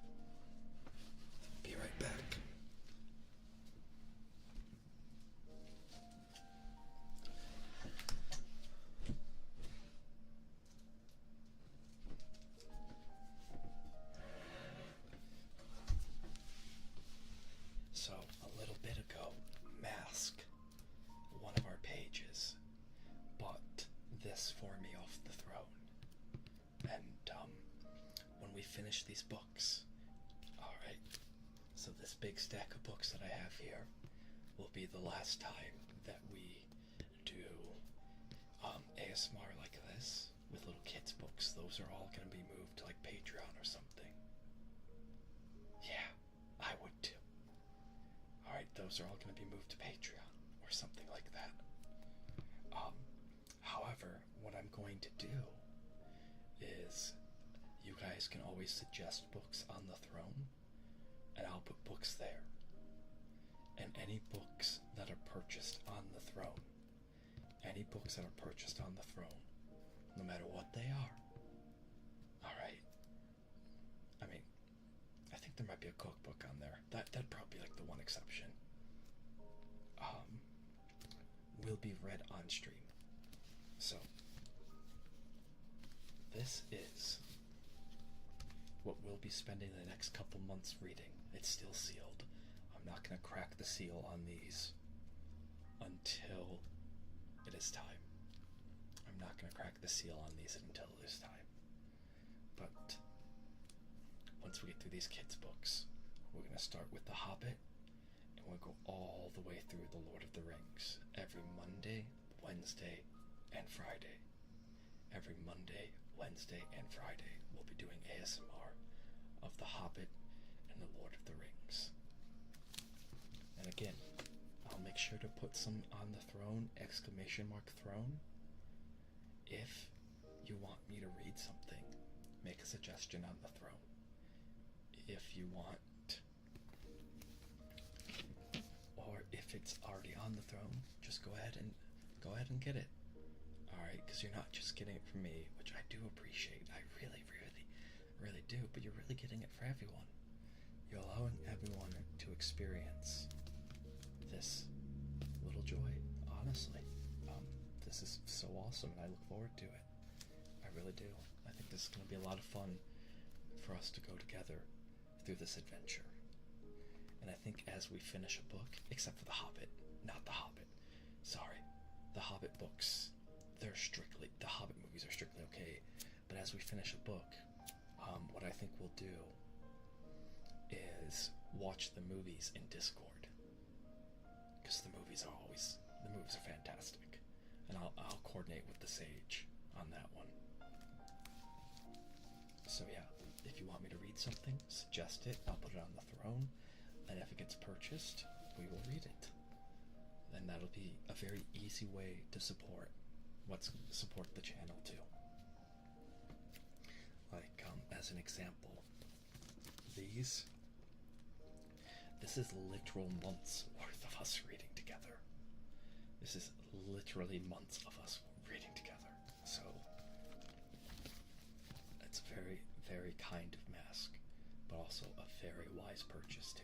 B: be right back. So, a little bit ago, Mask, one of our pages, bought this for me off the throne. And, when we finish these books, alright, so this big stack of books that I have here will be the last time that we do ASMR like this with little kids' books. Those are all going to be moved to like Patreon or something. Yeah, I would too. Alright, those are all going to be moved to Patreon or something like that. However, what I'm going to do is you guys can always suggest books on the throne, and I'll put books there. And any books that are purchased on the throne, no matter what they are, alright? I mean, I think there might be a cookbook on there. That'd probably be like the one exception. Will be read on stream. So, this is what we'll be spending the next couple months reading. It's still sealed. I'm not going to crack the seal on these until it is time. I'm not going to crack the seal on these until it is time. But once we get through these kids' books, we're going to start with The Hobbit, and we'll go all the way through The Lord of the Rings every Monday, Wednesday, and Friday. Every Monday, Wednesday, and Friday, we'll be doing ASMR of The Hobbit and The Lord of the Rings. And again, I'll make sure to put some on the throne, !throne. If you want me to read something, make a suggestion on the throne. If you want, or if it's already on the throne, just go ahead and get it. Alright, because you're not just getting it from me, which I do appreciate. I really, really, really do, but you're really getting it for everyone. You're allowing everyone to experience this little joy, honestly. This is so awesome, and I look forward to it. I really do. I think this is going to be a lot of fun for us to go together through this adventure. And I think as we finish a book, except for The Hobbit, not The Hobbit, sorry, The Hobbit books, the Hobbit movies are strictly okay, but as we finish a book, what I think we'll do is watch the movies in Discord, because the movies are fantastic, and I'll coordinate with the Sage on that one. So yeah, if you want me to read something, suggest it, I'll put it on the throne, and if it gets purchased, we will read it. And that'll be a very easy way to support the channel too. Like, as an example, this is literal months worth of us reading together. This is literally months of us reading together. So, it's a very, very kind of Mask, but also a very wise purchase too.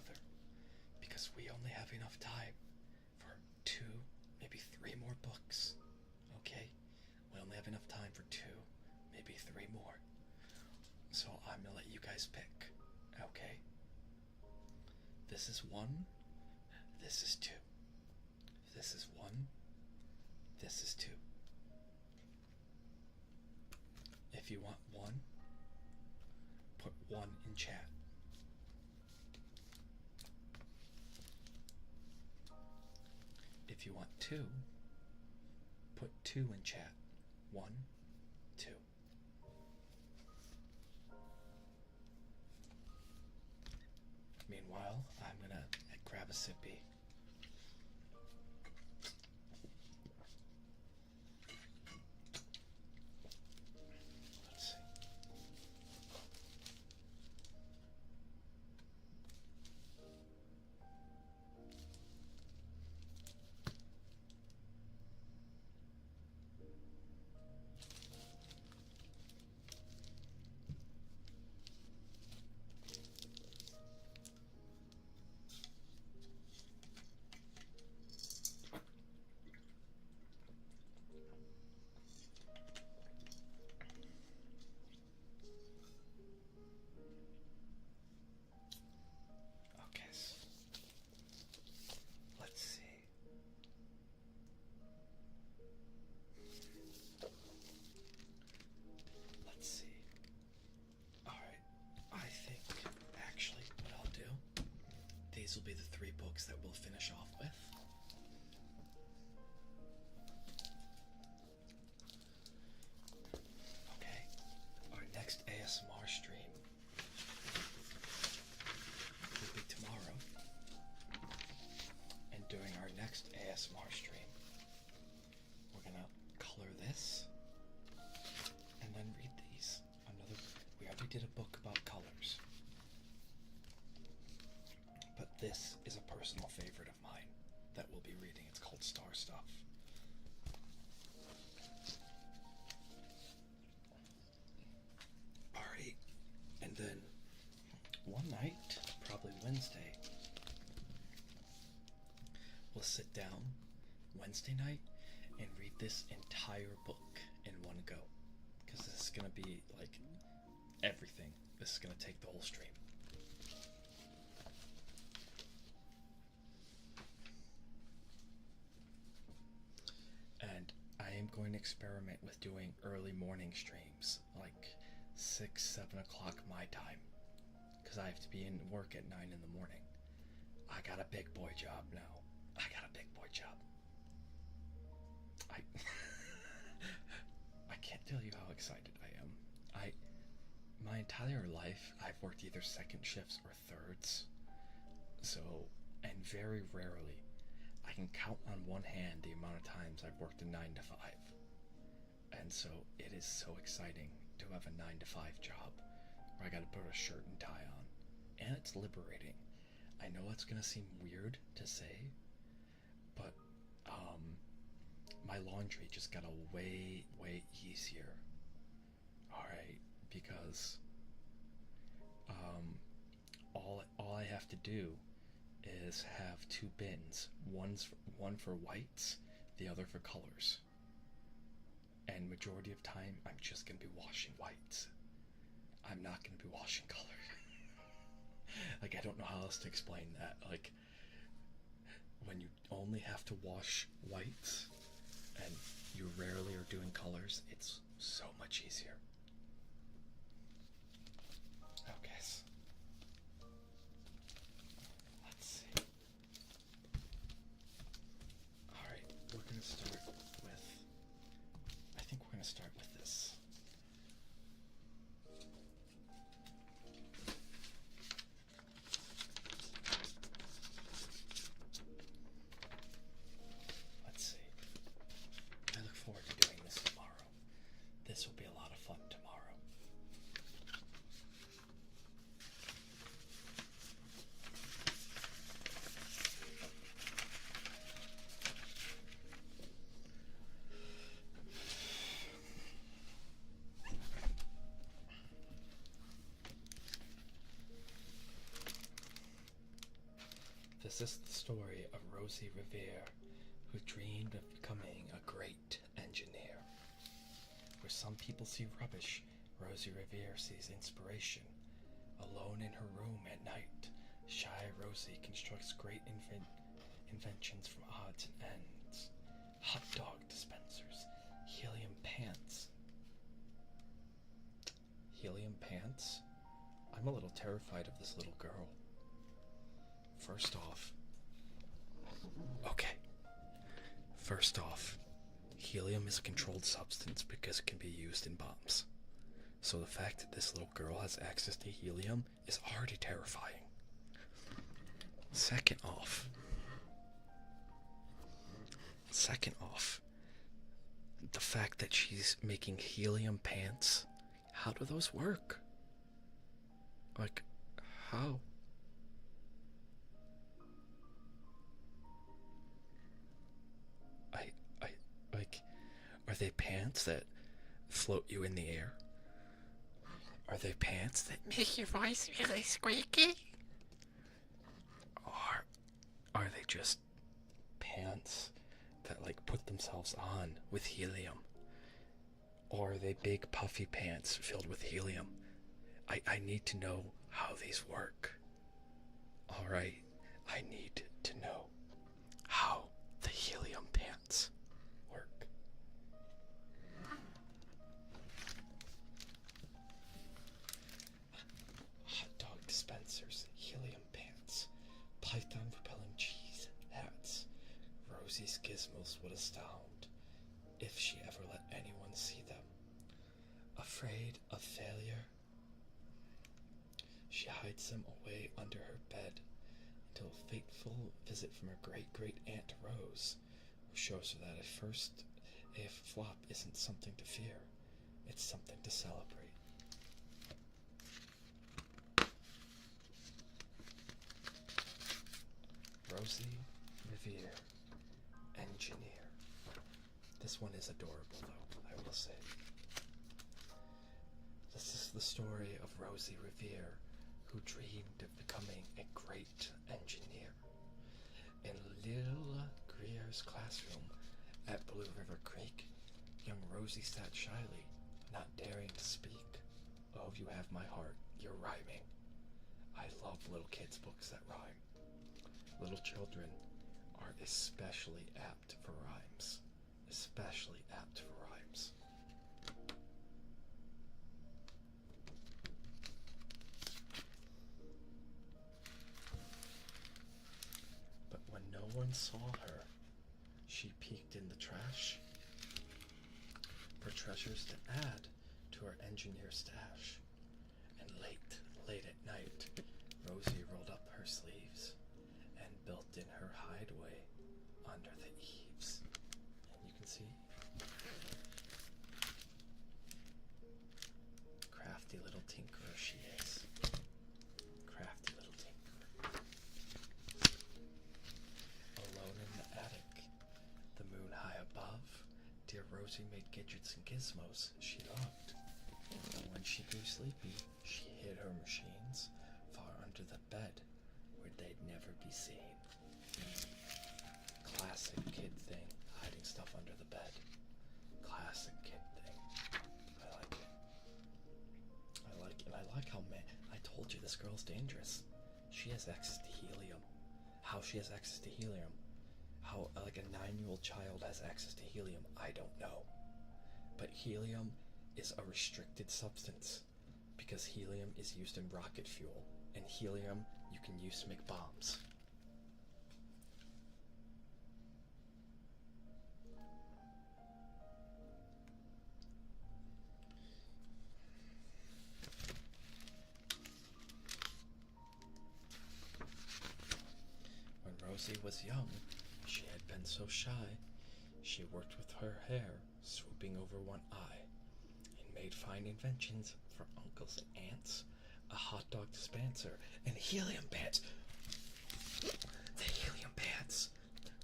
B: together because we only have enough time for 2, maybe 3 more books. Okay? We only have enough time for 2, maybe 3 more. So I'm gonna let you guys pick. Okay? This is 1. This is 2. This is 1. This is 2. If you want 1, put 1 in chat. If you want 2, put 2 in chat. 1, 2. Meanwhile, I'm gonna grab a sippy. Let's see. Okay, let's see. Let's see. Alright, I think actually what I'll do, these will be the 3 books that we'll finish off with. Okay, our next ASMR stream will be tomorrow. And during our next ASMR stream, we're gonna color this and then read these. We already did a book about colors. But this is a personal favorite of mine that we'll be reading. It's called Star Stuff. Alright, and then one night, probably Wednesday, we'll sit down Wednesday night and read this entire book in one go. Because this is going to be like everything. This is going to take the whole stream. And I am going to experiment with doing early morning streams, like 6, 7 o'clock my time. Because I have to be in work at 9 in the morning. I got a big boy job now. I got a big boy job. I can't tell you how excited I am. My entire life, I've worked either second shifts or thirds. So, and very rarely, I can count on one hand the amount of times I've worked a 9 to 5. And so, it is so exciting to have a 9 to 5 job where I gotta put a shirt and tie on. And it's liberating. I know it's gonna seem weird to say, but my laundry just got a way easier. Alright, because all I have to do is have 2 bins. One for whites, the other for colors. And majority of time I'm just gonna be washing whites. I'm not gonna be washing colors. Like, I don't know how else to explain that. Like, when you only have to wash whites and you rarely are doing colors, it's so much easier. Okay, so let's see. Alright, we're gonna start with, I think we're gonna start with this. Let's see. I look forward to doing this tomorrow. This will be a lot of fun. This is the story of Rosie Revere, who dreamed of becoming a great engineer. Where some people see rubbish, Rosie Revere sees inspiration. Alone in her room at night, shy Rosie constructs great inventions from odds and ends. Hot dog dispensers, helium pants. Helium pants? I'm a little terrified of this little girl. First off, helium is a controlled substance because it can be used in bombs. So the fact that this little girl has access to helium is already terrifying. Second off, the fact that she's making helium pants, how do those work? Like, how? Are they pants that float you in the air? Are they pants that make your voice really squeaky? Or are they just pants that like put themselves on with helium? Or are they big puffy pants filled with helium? I need to know how these work. Alright, I need to know how the helium pants work. Hot dog dispensers, helium pants, python repelling cheese hats. Rosie's gizmos would astound if she ever let anyone see them. Afraid of failure, she hides them away under her bed until a fateful visit from her great-great-aunt Rose, who shows her that at first a flop isn't something to fear, it's something to celebrate. Rosie Revere, engineer. This one is adorable, though, I will say. This is the story of Rosie Revere, who dreamed of becoming a great engineer. In Lil Greer's classroom at Blue River Creek, young Rosie sat shyly, not daring to speak. Oh, you have my heart, you're rhyming. I love little kids' books that rhyme. Little children are especially apt for rhymes. Especially apt for rhymes. But when no one saw her, she peeked in the trash for treasures to add to her engineer stash. And late at night, Rosie rolled up her sleeves and built in her hideaway under the eaves. And you can see, crafty little tinkerer she is. Crafty little tinkerer. Alone in the attic, the moon high above, dear Rosie made gadgets and gizmos she loved. And when she grew sleepy, she hid her machines far under the bed where they'd never be seen. Classic kid thing, hiding stuff under the bed. Classic kid thing. I like it. I like how, man, I told you this girl's dangerous. She has access to helium. How she has access to helium, how like a 9-year-old child has access to helium, I don't know. But helium is a restricted substance because helium is used in rocket fuel, and helium you can use to make bombs. When Rosie was young, she had been so shy. She worked with her hair swooping over one eye and made fine inventions for uncles and aunts, a hot dog dispenser, and helium pants. The helium pants!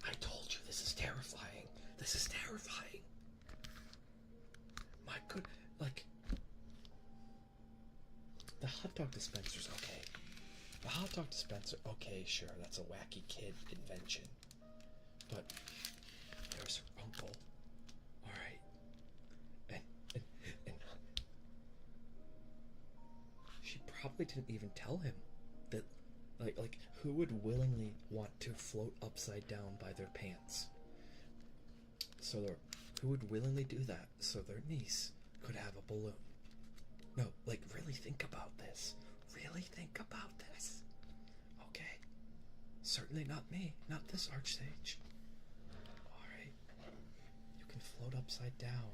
B: I told you, this is terrifying. This is terrifying. My good, like, the hot dog dispensers, okay. A hot dog dispenser, okay, sure, that's a wacky kid invention. But there's her uncle. Alright. And she probably didn't even tell him that, like who would willingly want to float upside down by their pants? Who would willingly do that so their niece could have a balloon? No, like, really think about this. Really think about this. Okay. Certainly not me. Not this Archsage. Alright. You can float upside down.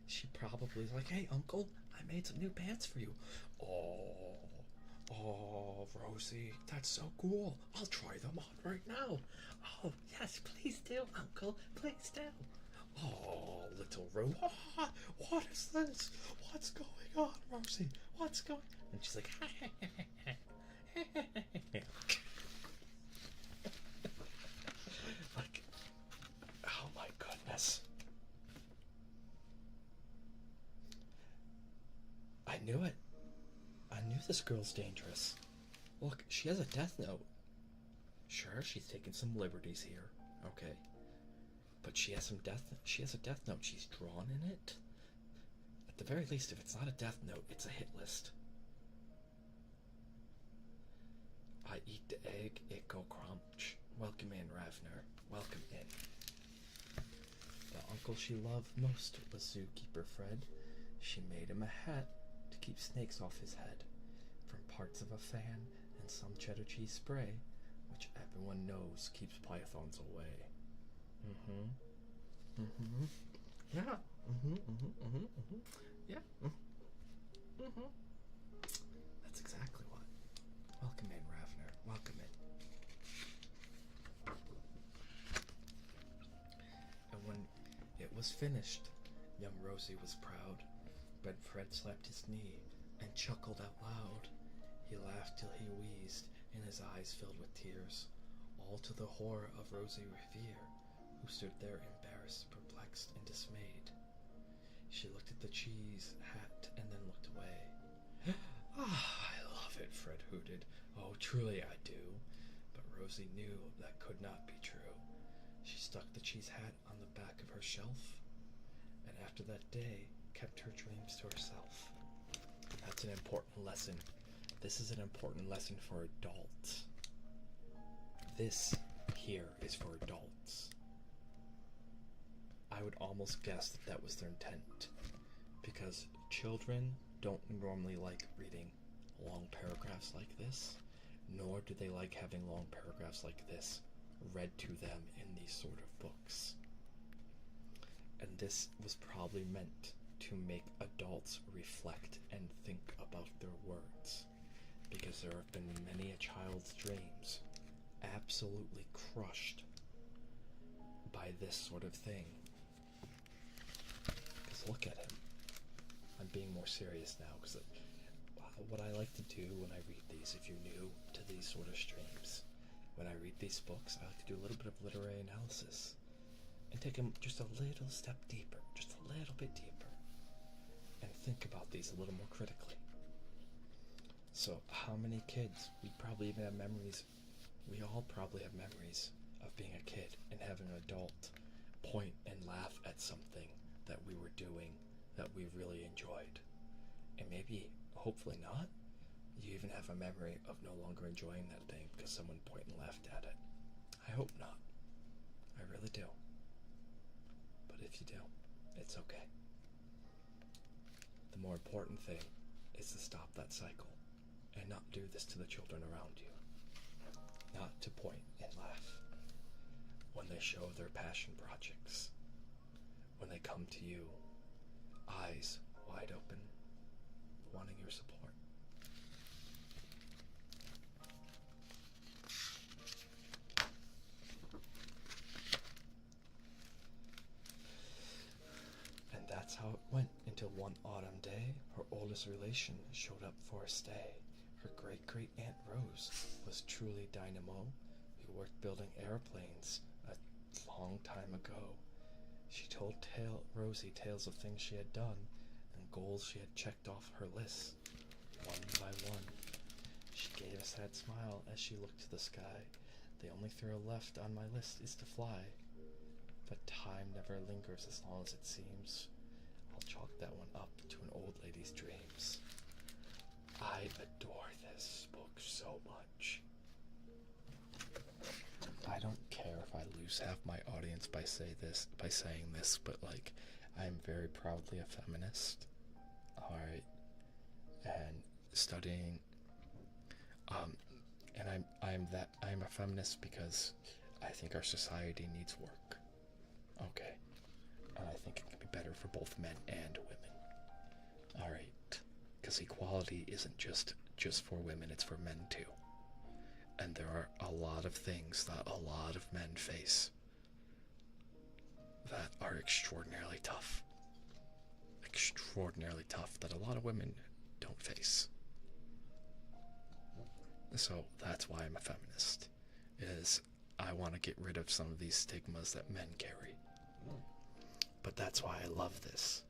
B: She probably is like, hey, uncle, I made some new pants for you. Oh, Rosie, that's so cool. I'll try them on right now. Oh, yes, please do, uncle. Please do. Oh, little Rose. Oh, what is this? What's going on, Rosie? What's going on? And she's like, like, oh my goodness. I knew it. I knew this girl's dangerous. Look, she has a death note. Sure, she's taken some liberties here. Okay. But she has a death note. She's drawn in it. At the very least, if it's not a death note, it's a hit list. I eat the egg, it go crunch. Welcome in, Ravner. Welcome in. The uncle she loved most was Zookeeper Fred. She made him a hat to keep snakes off his head, from parts of a fan and some cheddar cheese spray, which everyone knows keeps pythons away. Yeah. Yeah. That's exactly what. Welcome in, Ravner. Welcome in. And when it was finished, young Rosie was proud, but Fred slapped his knee and chuckled out loud. He laughed till he wheezed, and his eyes filled with tears, all to the horror of Rosie Revere, who stood there embarrassed, perplexed, and dismayed. She looked at the cheese hat and then looked away. Ah, I love it, Fred hooted. Oh, truly I do. But Rosie knew that could not be true. She stuck the cheese hat on the back of her shelf, and after that day, kept her dreams to herself. That's an important lesson. This is an important lesson for adults. This here is for adults. I would almost guess that that was their intent, because children don't normally like reading long paragraphs like this, nor do they like having long paragraphs like this read to them in these sort of books. And this was probably meant to make adults reflect and think about their words, because there have been many a child's dreams absolutely crushed by this sort of thing. Because look at him. I'm being more serious now, because what I like to do when I read these, if you're new to these sort of streams, when I read these books, I like to do a little bit of literary analysis and take them just a little step deeper, just a little bit deeper, and think about these a little more critically. So how many kids, we probably even have memories, we all probably have memories of being a kid and having an adult point and laugh at something that we were doing that we really enjoyed. And maybe, hopefully not, you even have a memory of no longer enjoying that thing because someone pointed and laughed at it. I hope not. I really do. But if you do, it's okay. The more important thing is to stop that cycle and not do this to the children around you. Not to point and laugh when they show their passion projects, when they come to you, eyes wide open, wanting your support. And that's how it went until one autumn day, her oldest relation showed up for a stay. Her great-great-aunt Rose was truly dynamo, who worked building airplanes a long time ago. She told Rosie tales of things she had done and goals she had checked off her list, one by one. She gave a sad smile as she looked to the sky. The only thrill left on my list is to fly. But time never lingers as long as it seems. I'll chalk that one up to an old lady's dreams. I adore this book so much. I don't care if I lose half my audience by saying this, but like, I'm very proudly a feminist. Alright. And studying and I'm a feminist because I think our society needs work. Okay. And I think it can be better for both men and women. Alright. Because equality isn't just for women, it's for men too. And there are a lot of things that a lot of men face that are extraordinarily tough. Extraordinarily tough that a lot of women don't face. So that's why I'm a feminist. Is I want to get rid of some of these stigmas that men carry. But that's why I love this.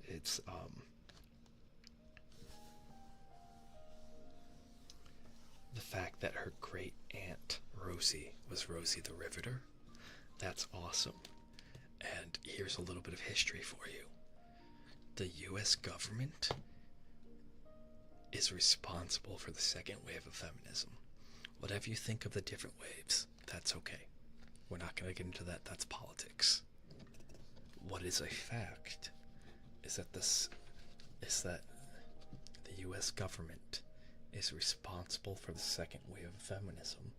B: It's the fact that her great aunt Rosie was Rosie the Riveter. That's awesome. And here's a little bit of history for you. The US government is responsible for the second wave of feminism. Whatever you think of the different waves, that's okay. We're not going to get into that. That's politics. What is a fact is that the US government is responsible for the second wave of feminism.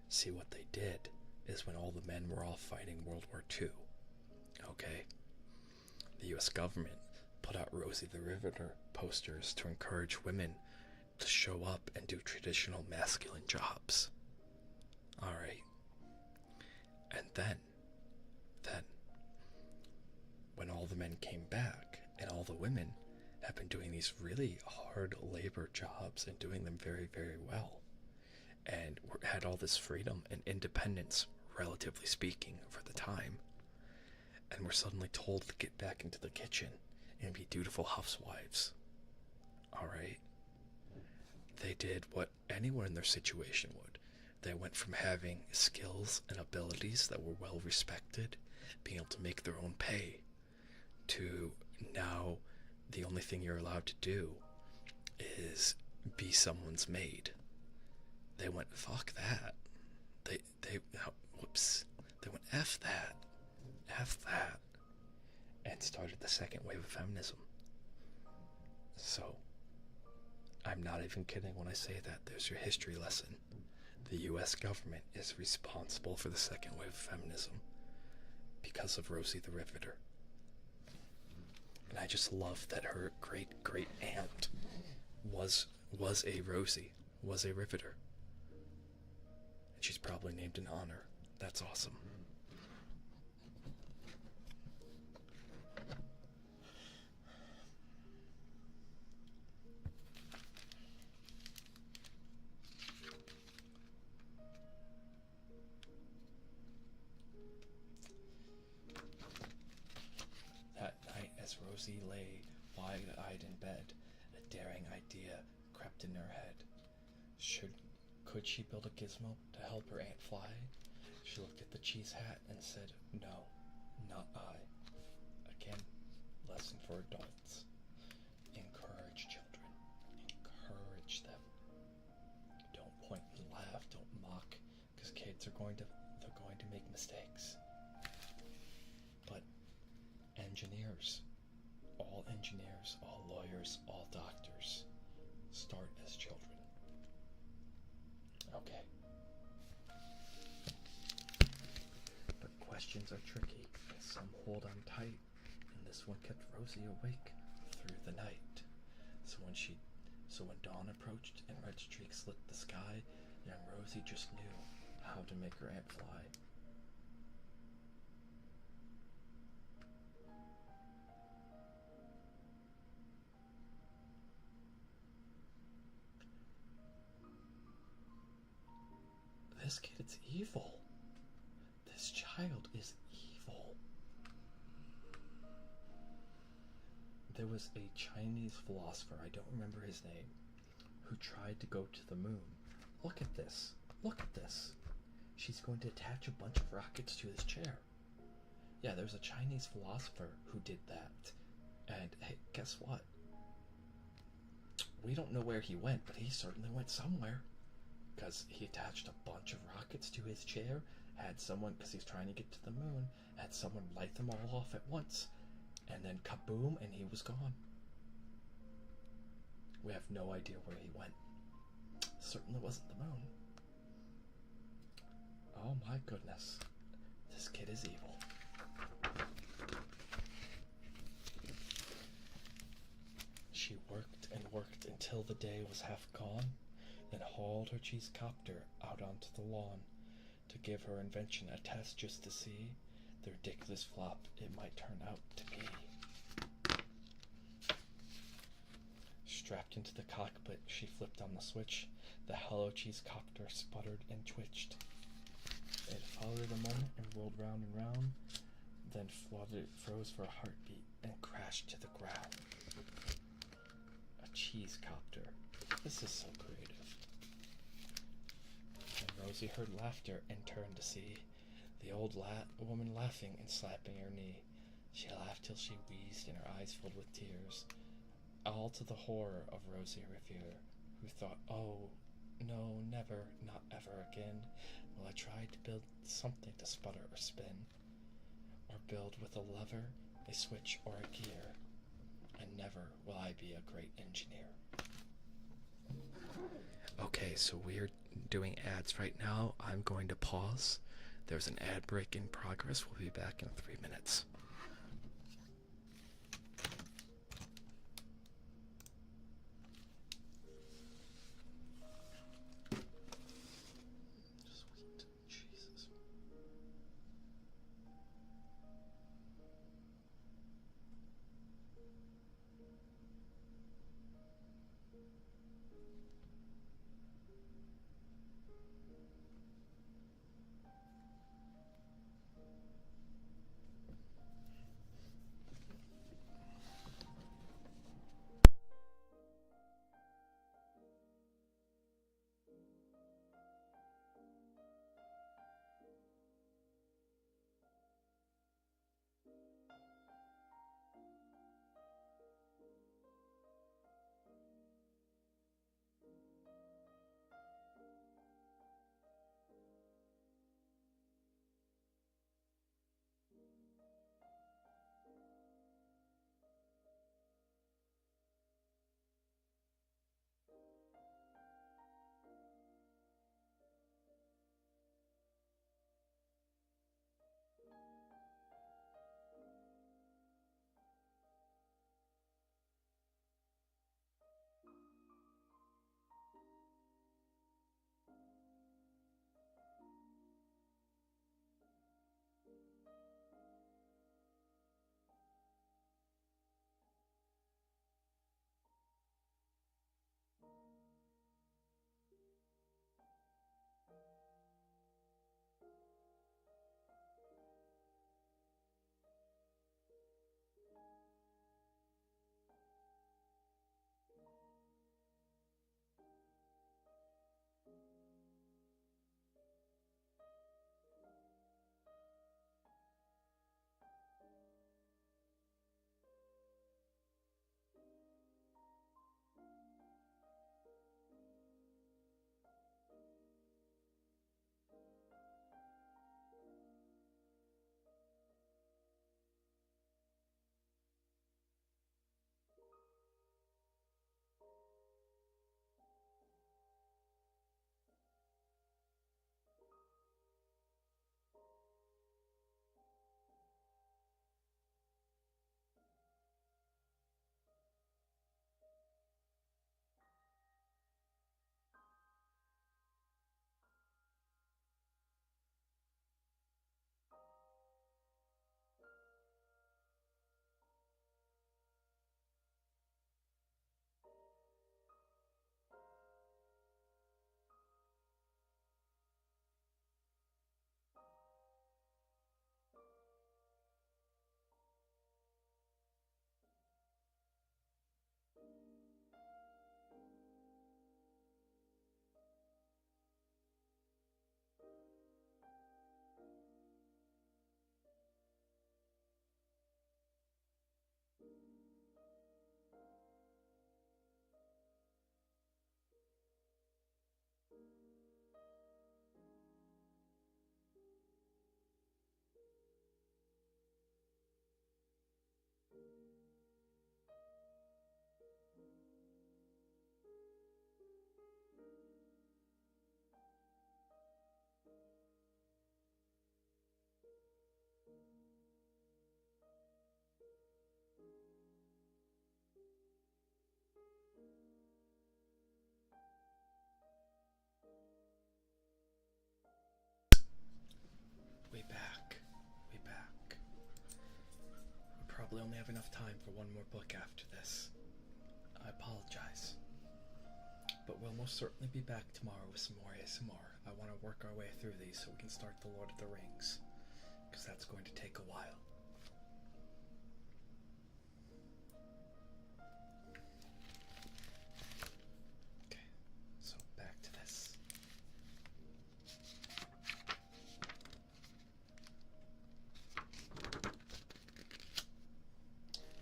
B: See, what they did is when all the men were all fighting World War II, okay, the US government put out Rosie the Riveter posters to encourage women to show up and do traditional masculine jobs. Alright. And then, when all the men came back and all the women have been doing these really hard labor jobs and doing them very, very well, and had all this freedom and independence, relatively speaking, for the time, and were suddenly told to get back into the kitchen and be dutiful housewives. Alright? They did what anyone in their situation would. They went from having skills and abilities that were well respected, being able to make their own pay, to now the only thing you're allowed to do is be someone's maid. They went, fuck that. They went, F that, and started the second wave of feminism. So, I'm not even kidding when I say that. There's your history lesson. The US government is responsible for the second wave of feminism because of Rosie the Riveter. And I just love that her great aunt was a Rosie, was a Riveter. And she's probably named in honor. That's awesome. That night, as Rosie lay wide-eyed in bed, a daring idea crept in her head. Could she build a gizmo to help her aunt fly? She looked at the cheese hat and said, "No, not I." Again, lesson for adults. Encourage children. Encourage them. Don't point and laugh. Don't mock, because kids are going to make mistakes. But engineers, all lawyers, all doctors, start as children. Okay. But questions are tricky, and some hold on tight, and this one kept Rosie awake through the night. So when dawn approached and red streaks lit the sky, young Rosie just knew how to make her aunt fly. This kid's evil. This child is evil. There was a Chinese philosopher, I don't remember his name, who tried to go to the moon. Look at this. Look at this. She's going to attach a bunch of rockets to his chair. Yeah, there's a Chinese philosopher who did that. And hey, guess what? We don't know where he went, but he certainly went somewhere. Because he attached a bunch of rockets to his chair, had someone, because he's trying to get to the moon, had someone light them all off at once, and then kaboom, and he was gone. We have no idea where he went. Certainly wasn't the moon. Oh my goodness. This kid is evil. She worked and worked until the day was half gone, then hauled her cheese copter out onto the lawn to give her invention a test just to see the ridiculous flop it might turn out to be. Strapped into the cockpit, she flipped on the switch. The hollow cheese copter sputtered and twitched. It followed a moment and rolled round and round, then froze for a heartbeat and crashed to the ground. A cheese copter. This is so creative. And Rosie heard laughter and turned to see the old woman laughing and slapping her knee. She laughed till she wheezed and her eyes filled with tears, all to the horror of Rosie Revere, who thought, oh, no, never, not ever again will I try to build something to sputter or spin, or build with a lever, a switch, or a gear, and never will I be a great engineer. Okay, so we're doing ads right now. I'm going to pause. There's an ad break in progress. We'll be back in 3 minutes. Sweet Jesus. only have enough time for one more book after this. I apologize. But we'll most certainly be back tomorrow with some more ASMR. I want to work our way through these so we can start The Lord of the Rings, because that's going to take a while. Okay, so back to this.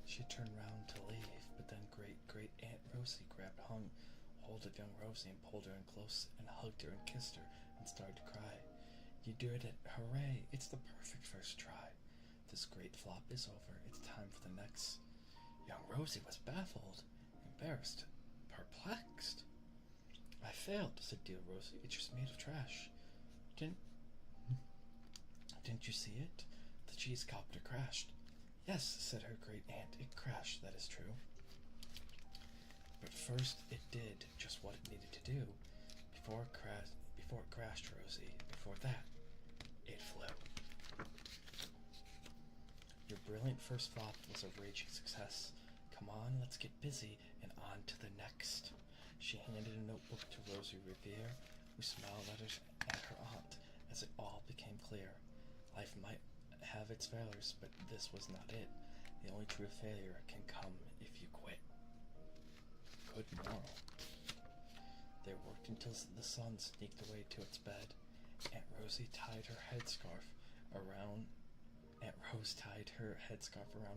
B: She turned round to leave, but then great Aunt Rosie grabbed hold of young Rosie and pulled her in close and hugged her and kissed her and started to cry. You did it! Hooray! It's the perfect first try. This great flop is over. It's time for the next. Young Rosie was baffled, embarrassed, perplexed. I failed, said dear Rosie. It's just made of trash. Didn't you see it? The cheese copter crashed. Yes, said her great aunt, it crashed, that is true. But first it did just what it needed to do. Before it crashed, Rosie, before that, it flew. Your brilliant first flop was a raging success. Come on, let's get busy and on to the next. She handed a notebook to Rosie Revere, who smiled at her aunt as it all became clear. Life might have its failures, but this was not it. The only true failure can come if you quit. Good moral. They worked until the sun sneaked away to its bed. Aunt Rose tied her headscarf around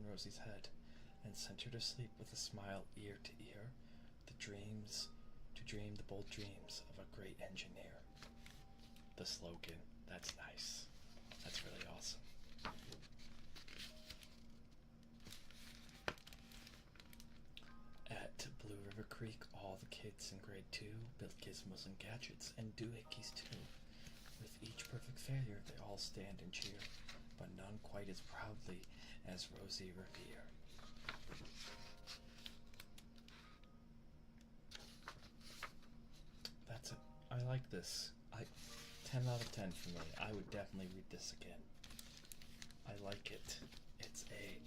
B: Rosie's head and sent her to sleep with a smile ear to ear, to dream the bold dreams of a great engineer. The slogan, that's nice. That's really awesome. At Blue River Creek, all the kids in grade 2 built gizmos and gadgets and doohickeys too. With each perfect failure, they all stand and cheer, but none quite as proudly as Rosie Revere. That's it. I like this. 10 out of 10 for me. I would definitely read this again. I like it. It's a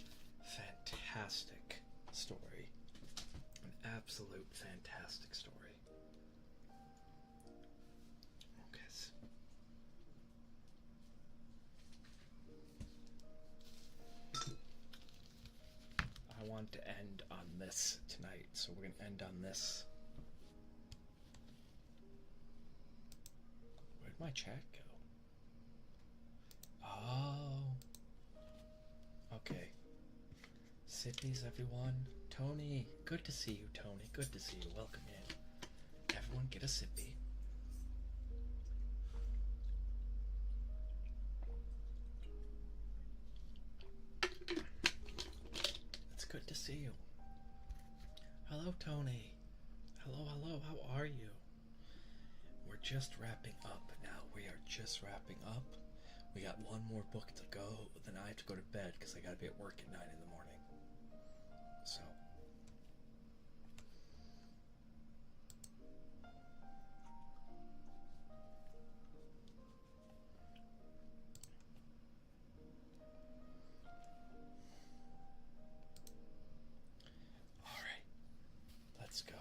B: fantastic story. An absolute fantastic story. Okay. I want to end on this tonight, so we're going to end on this. Where'd my chat go? Oh. Okay. Sippies, everyone. Tony. Good to see you, Tony. Good to see you. Welcome in. Everyone get a sippy. It's good to see you. Hello, Tony. Hello, hello. How are you? We're just wrapping up now. We are just wrapping up. We got one more book to go, then I have to go to bed because I gotta be at work at 9 in the morning. So. Alright. Let's go.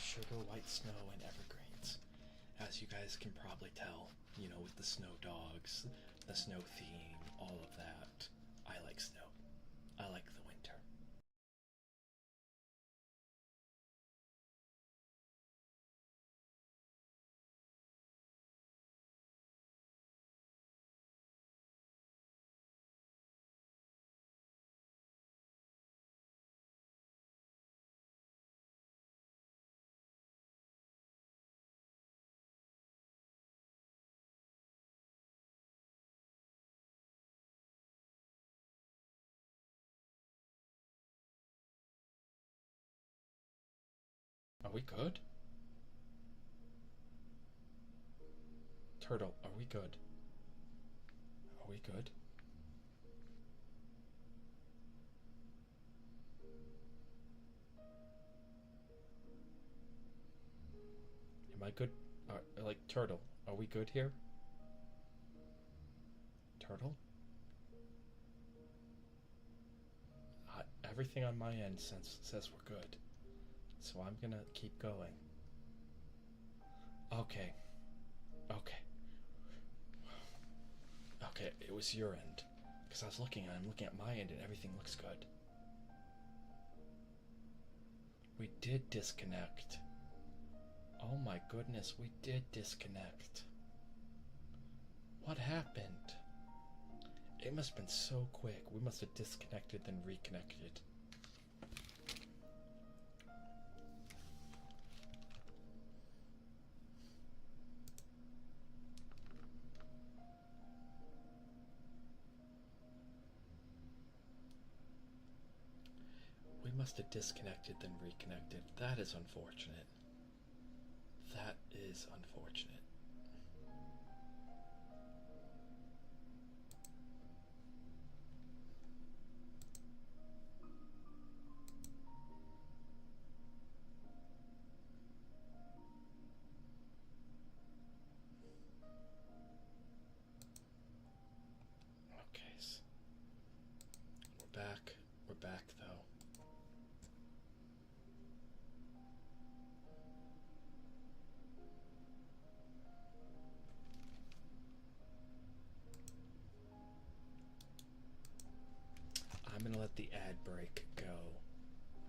B: Sugar, white snow, and evergreens. As you guys can probably tell, you know, with the snow dogs, the snow theme, all of that. I like snow. I like the winter. Are we good? Turtle, are we good? Are we good? Am I good? Like, Turtle, are we good here? Turtle? everything on my end says we're good. So I'm gonna keep going. Okay. Okay. Okay, it was your end. Because I'm looking at my end and everything looks good. We did disconnect. Oh my goodness, we did disconnect. What happened? It must have been so quick. We must have disconnected then reconnected. We must have disconnected then reconnected. That is unfortunate. That is unfortunate. Okay, so we're back. We're back though. I'm gonna let the ad break go.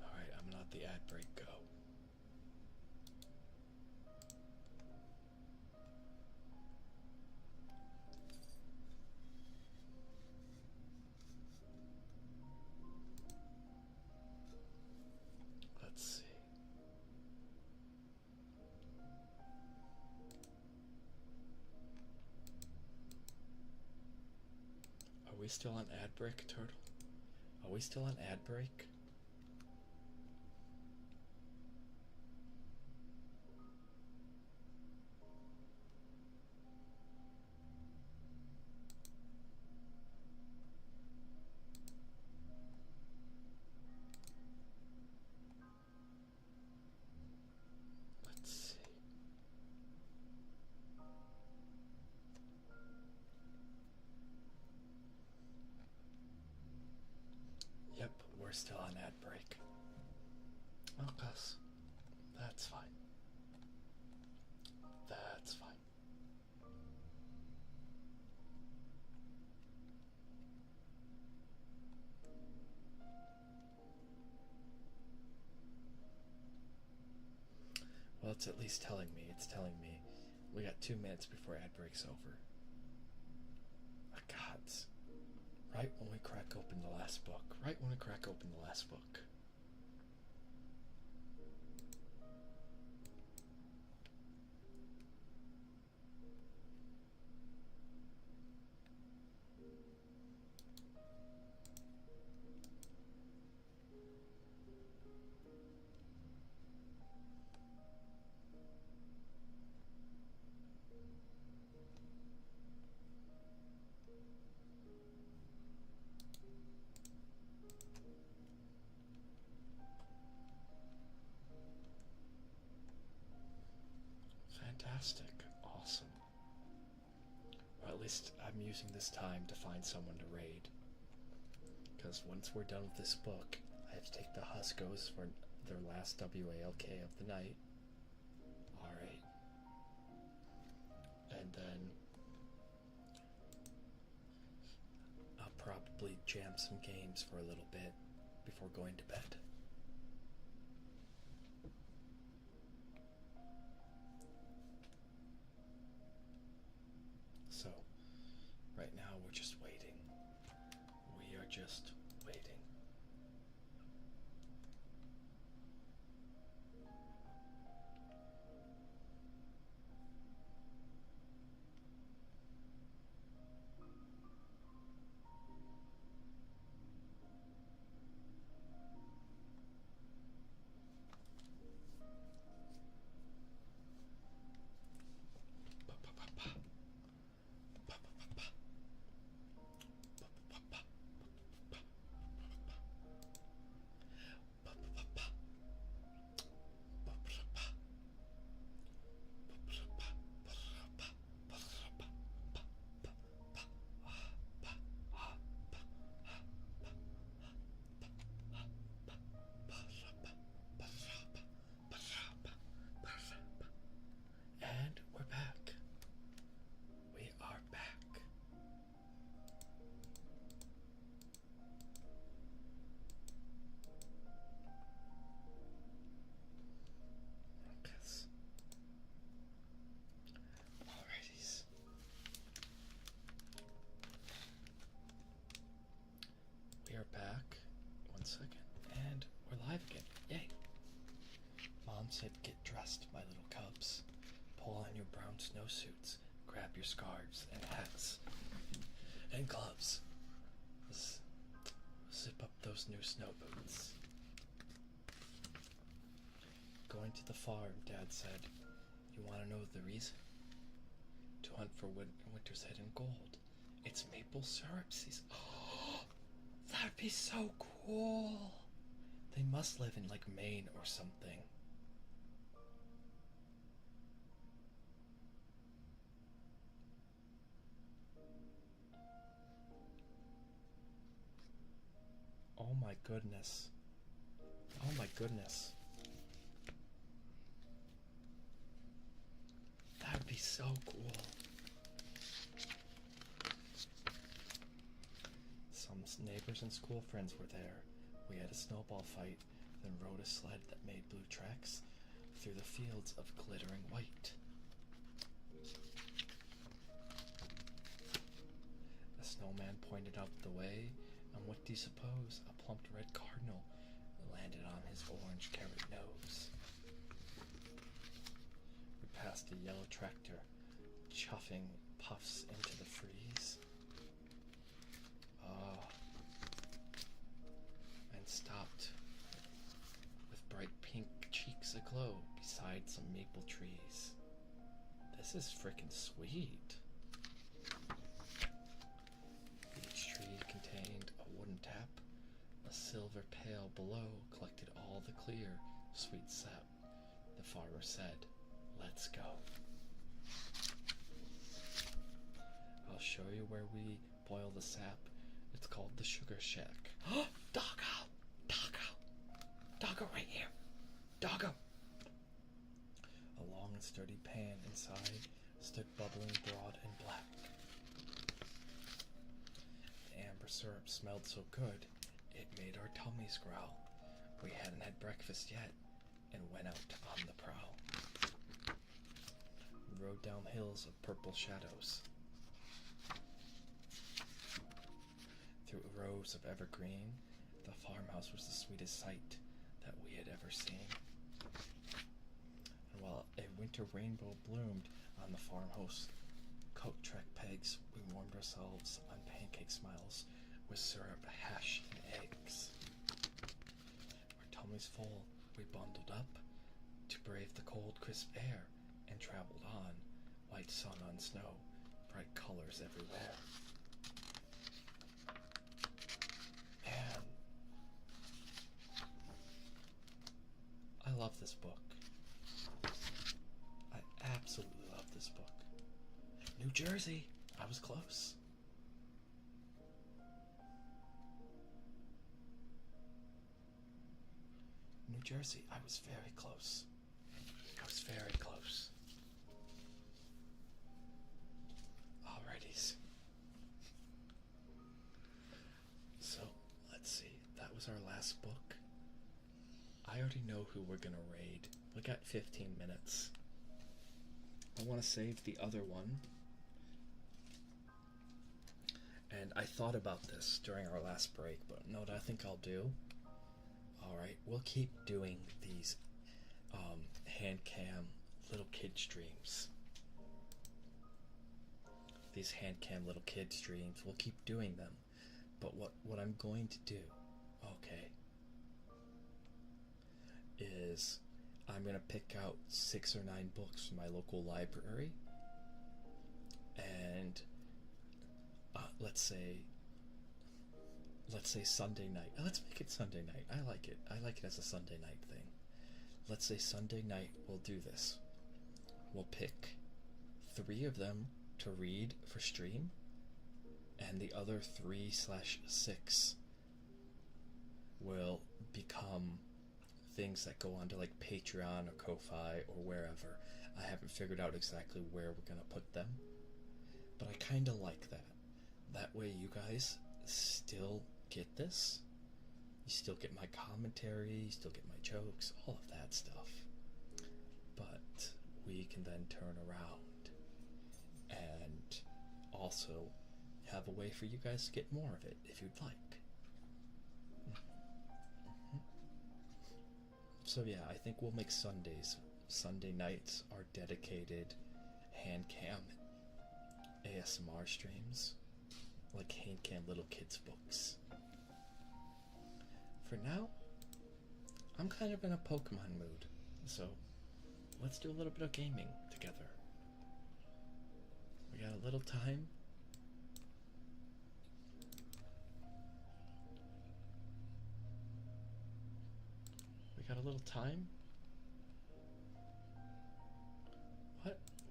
B: Alright, I'm gonna let the ad break go. Let's see. Are we still on ad break, Turtle? Are we still on ad break? Let's see. Yep, we're still on ad break. Oh, Gus. That's fine. That's fine. Well, it's at least telling me. It's telling me we got 2 minutes before ad break's over. Oh, gods. Right when we crack open the last book. Right when we crack open the last book. Fantastic. Awesome. Or at least I'm using this time to find someone to raid. Because once we're done with this book, I have to take the Huskos for their last WALK of the night. Alright. And then I'll probably jam some games for a little bit before going to bed. So, right now we're just waiting. We are just waiting. fast, my little cubs. Pull on your brown snowsuits, grab your scarves and hats and gloves. Zip up those new snow boots. Going to the farm, Dad said. You want to know the reason? To hunt for winter's hidden gold. It's maple syrup season. Oh, that'd be so cool. They must live in like Maine or something. Oh my goodness. Oh my goodness. That would be so cool. Some neighbors and school friends were there. We had a snowball fight, then rode a sled that made blue tracks through the fields of glittering white. The snowman pointed out the way, and what do you suppose? A plump red cardinal landed on his orange carrot nose. We passed a yellow tractor, chuffing puffs into the freeze. And stopped with bright pink cheeks aglow beside some maple trees. This is frickin' sweet. Each tree contained a wooden tap. A silver pail below collected all the clear, sweet sap. The farmer said, "Let's go. I'll show you where we boil the sap. It's called the sugar shack." Doggo! Doggo! Doggo right here! Doggo! A long and sturdy pan inside stood bubbling broad and black. The amber syrup smelled so good, it made our tummies growl. We hadn't had breakfast yet, and went out on the prowl. We rode down hills of purple shadows, through rows of evergreen. The farmhouse was the sweetest sight that we had ever seen. And while a winter rainbow bloomed on the farmhouse coat track pegs, we warmed ourselves on pancake smiles with syrup, hash, and eggs. Our tummies full, we bundled up to brave the cold, crisp air and traveled on, white sun on snow, bright colors everywhere. Man, I love this book. I absolutely love this book. New Jersey, I was close. New Jersey, I was very close. I was very close. Alrighties. So, let's see. That was our last book. I already know who we're gonna raid. We got 15 minutes. I want to save the other one. And I thought about this during our last break, but no, what I think I'll do. Alright, we'll keep doing these hand cam little kid streams. These hand cam little kid streams, we'll keep doing them. But what I'm going to do, okay, is I'm going to pick out 6 or 9 books from my local library, and let's say Sunday night. Let's make it Sunday night. I like it. I like it as a Sunday night thing. Let's say Sunday night we'll do this. We'll pick 3 of them to read for stream, and the other 3/6 will become things that go onto like Patreon or Ko-Fi or wherever. I haven't figured out exactly where we're gonna put them, but I kind of like that. That way you guys still get this. You still get my commentary, you still get my jokes, all of that stuff. But we can then turn around and also have a way for you guys to get more of it if you'd like. So yeah, I think we'll make Sundays Sunday nights are dedicated hand cam ASMR streams, like hand cam little kids books. For now, I'm kind of in a Pokemon mood, so let's do a little bit of gaming together. We got a little time. We got a little time.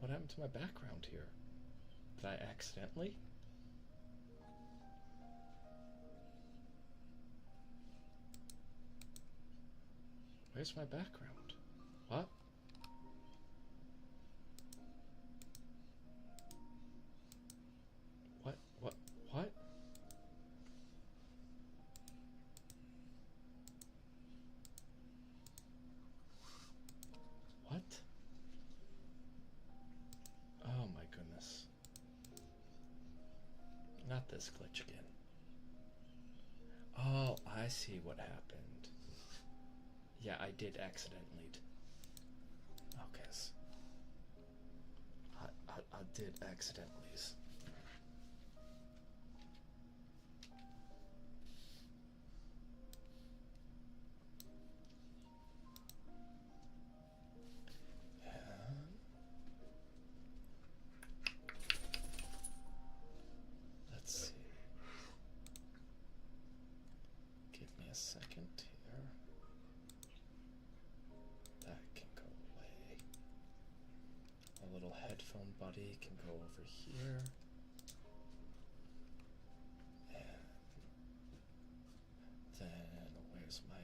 B: What happened to my background here? Did I accidentally? Where's my background? What? What? What? What? What? Oh my goodness. Not this glitch again. Oh, I see what happened. Yeah, I did accidentally. Okay. I did accidentally. Let's see. Give me a second here. That can go away. A little headphone buddy can go over here. And then where's my...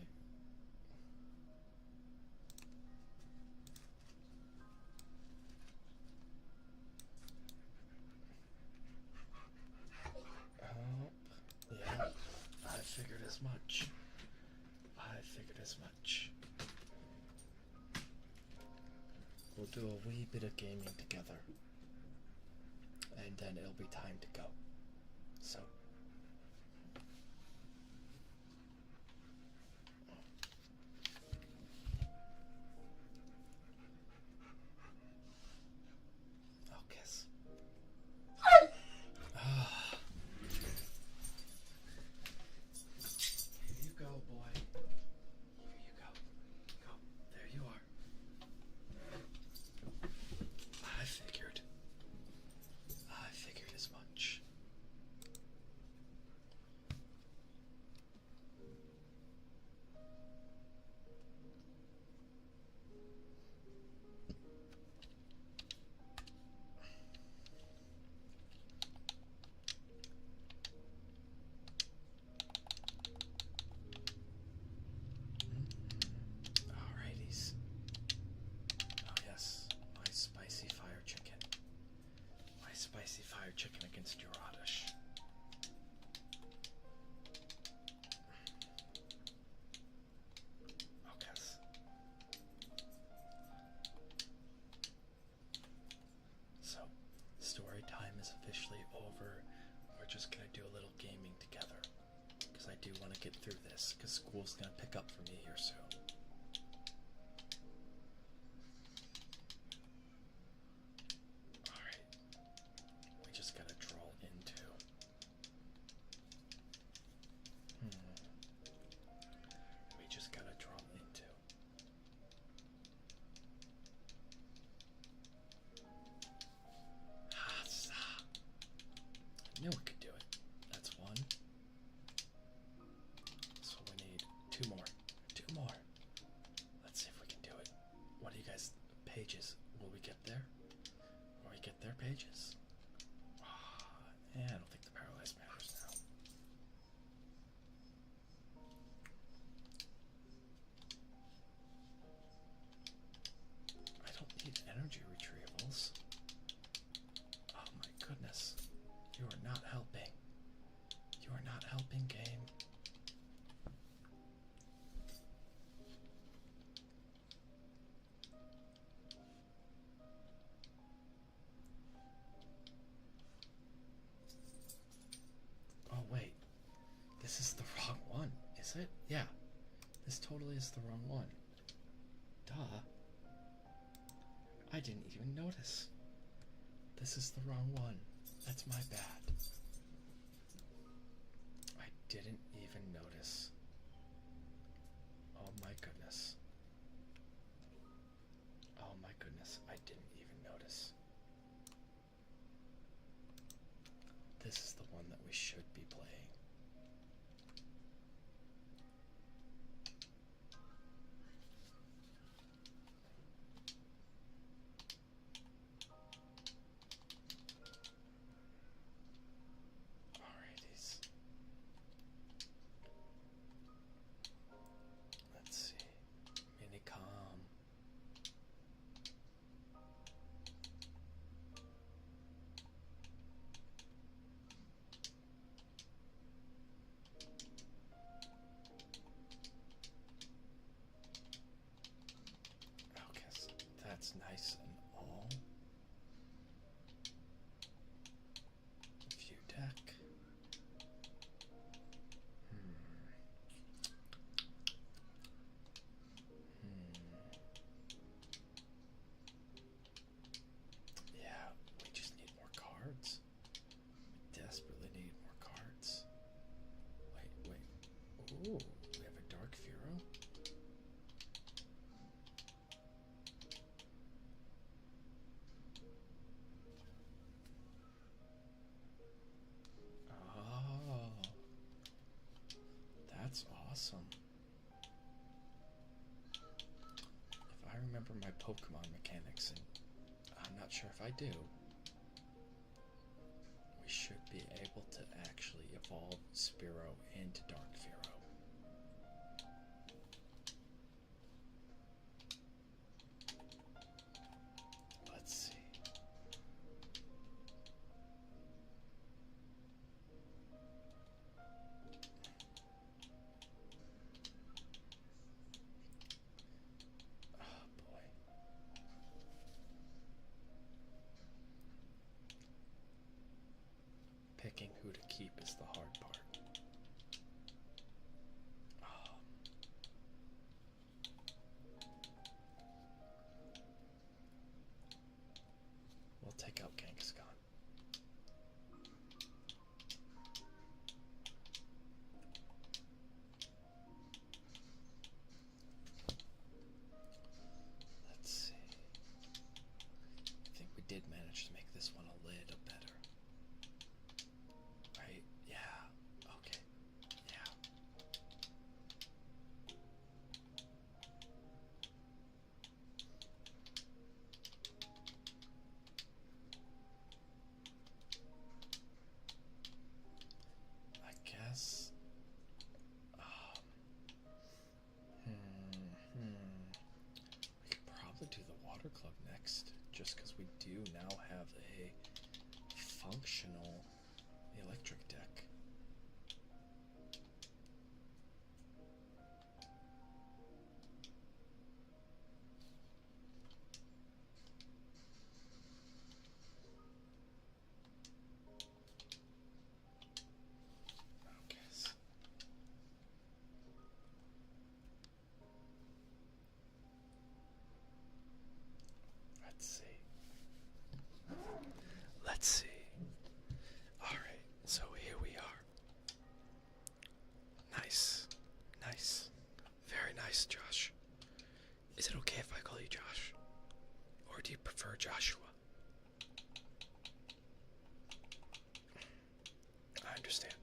B: Oh, yeah, I figured as much. We'll do a wee bit of gaming together, and then it'll be time to go. So, okay. Here you go, boy. Here you go. Go. There you are. I figured as much. Alrighties. Oh yes, my spicy fire chicken. My spicy fire chicken against your radish. Okay. So, story time is officially over. We're just gonna do a little gaming together, because I do want to get through this, because school's gonna pick up for me here soon. Alright. We just gotta draw into. We just gotta draw into. I knew we could do it. That's one. So we need two more. Two more. Let's see if we can do it. What do you guys... Pages. Will we get there? Will we get their pages? Yeah, I don't think the paralyzed matters now. I don't need energy retrievals. Oh my goodness. You are not helping. You are not helping, game. Oh wait. This is the wrong one, is it? Yeah. This totally is the wrong one. Duh. I didn't even notice. This is the wrong one. That's my bad. I didn't even notice. Oh my goodness. Oh my goodness, I didn't even notice. This is the one that we should be playing. Alrighties. Let's see. Minicom. Okay, so that's nice and all. View deck. Yeah, we just need more cards. We desperately need more cards. Wait. Ooh, we have a Dark Furo. Oh, that's awesome. If I remember my Pokemon mechanics, and I'm not sure if I do, we should be able to actually evolve Spearow into Dark Furo. Let's see. Oh boy. Picking who to keep is the hard part. We'll take out Kangaskhan. Let's see. I think we did manage to make this one a little better. Right? Yeah. Okay. Yeah. I guess. We could probably do the Water Club next, just because we do now have a functional electric deck. Okay. Let's see. Let's see. Alright, so here we are. Nice. Nice. Very nice, Josh. Is it okay if I call you Josh? Or do you prefer Joshua? I understand.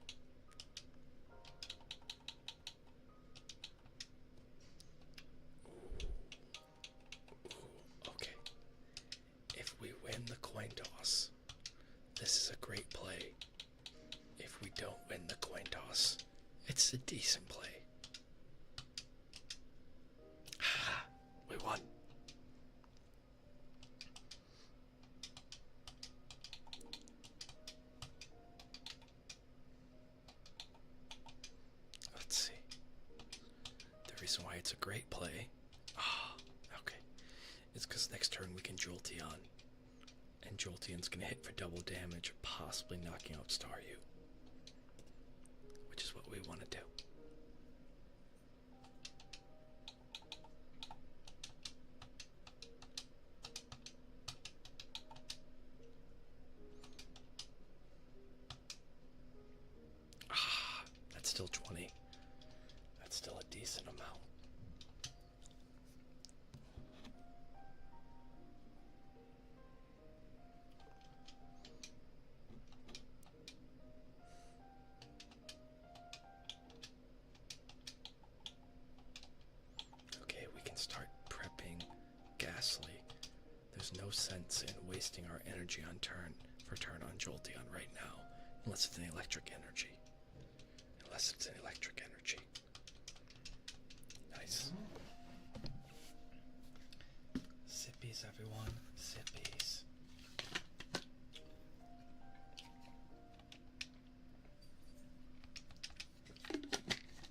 B: Ooh, okay. If we win the coin toss, this is a great play. If we don't win the coin toss, it's a decent play. Ha! We won. Let's see. The reason why it's a great play, okay, is because next turn we can Jolteon. And Jolteon's gonna hit for double damage, possibly knocking out Staryu. Which is what we want to do. wasting our energy on turn on Jolteon right now, unless it's an electric energy. Unless it's an electric energy. Nice. Sippies, everyone. Sippies.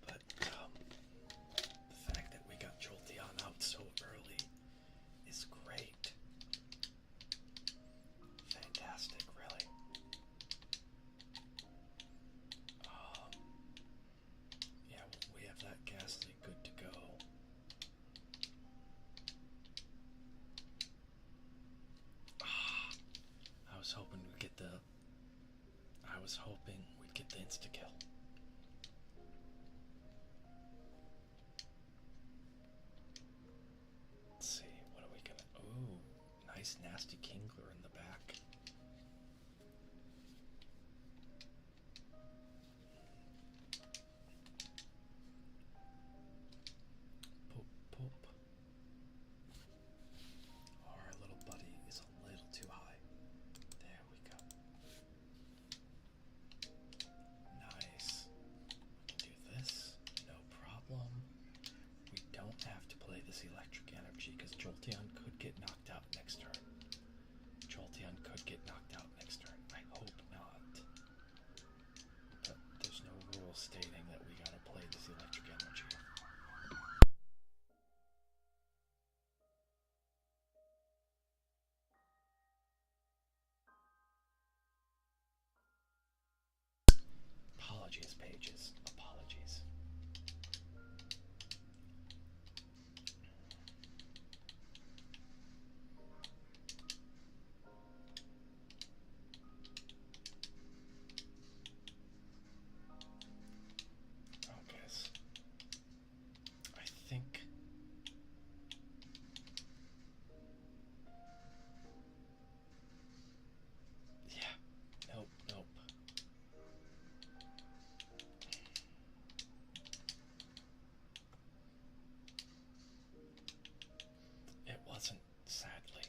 B: But the fact that we got Jolteon out so early is great. Fantastic, really. Yeah, we have that Ghastly good to go. I was hoping we'd get the insta-kill. Let's see, what are we gonna... Ooh, nice nasty Kingler in the back. Poop, poop. Our little buddy is a little too high. There we go. Nice. We can do this, no problem. We don't have to play this electric energy because Jolteon could get knocked out next turn. Jolteon could get knocked out next turn. I hope not. But there's no rule stating that we gotta play this electric energy. Apologies, pages. Apologies. Oh, guys. I think... Yeah. Nope, nope. It wasn't, sadly.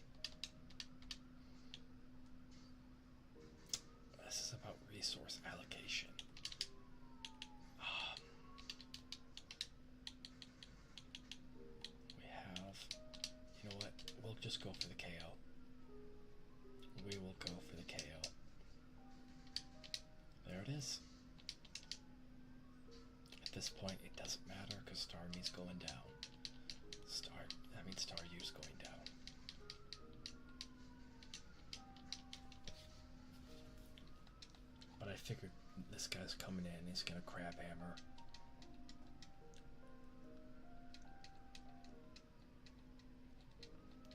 B: This is about resource allocation. We have... You know what? We'll just go for the KO. We will go for the KO. There it is. At this point, it doesn't matter because Starmie's going down. Staryu's going down. But I figured this guy's coming in, he's gonna crab hammer.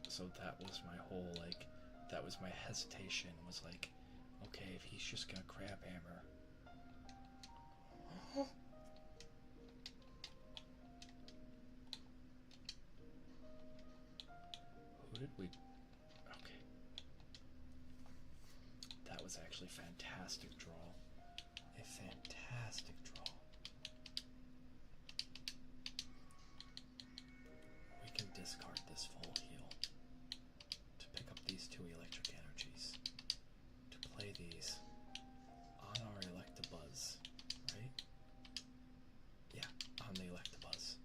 B: So that was my whole, like, that was my hesitation, was like, okay, if he's just gonna crab hammer. Who did we... Okay. That was actually fantastic draw. A fantastic draw. We can discard this full heal to pick up these two electric energies, to play these on our Electabuzz, right? Yeah, on the Electabuzz.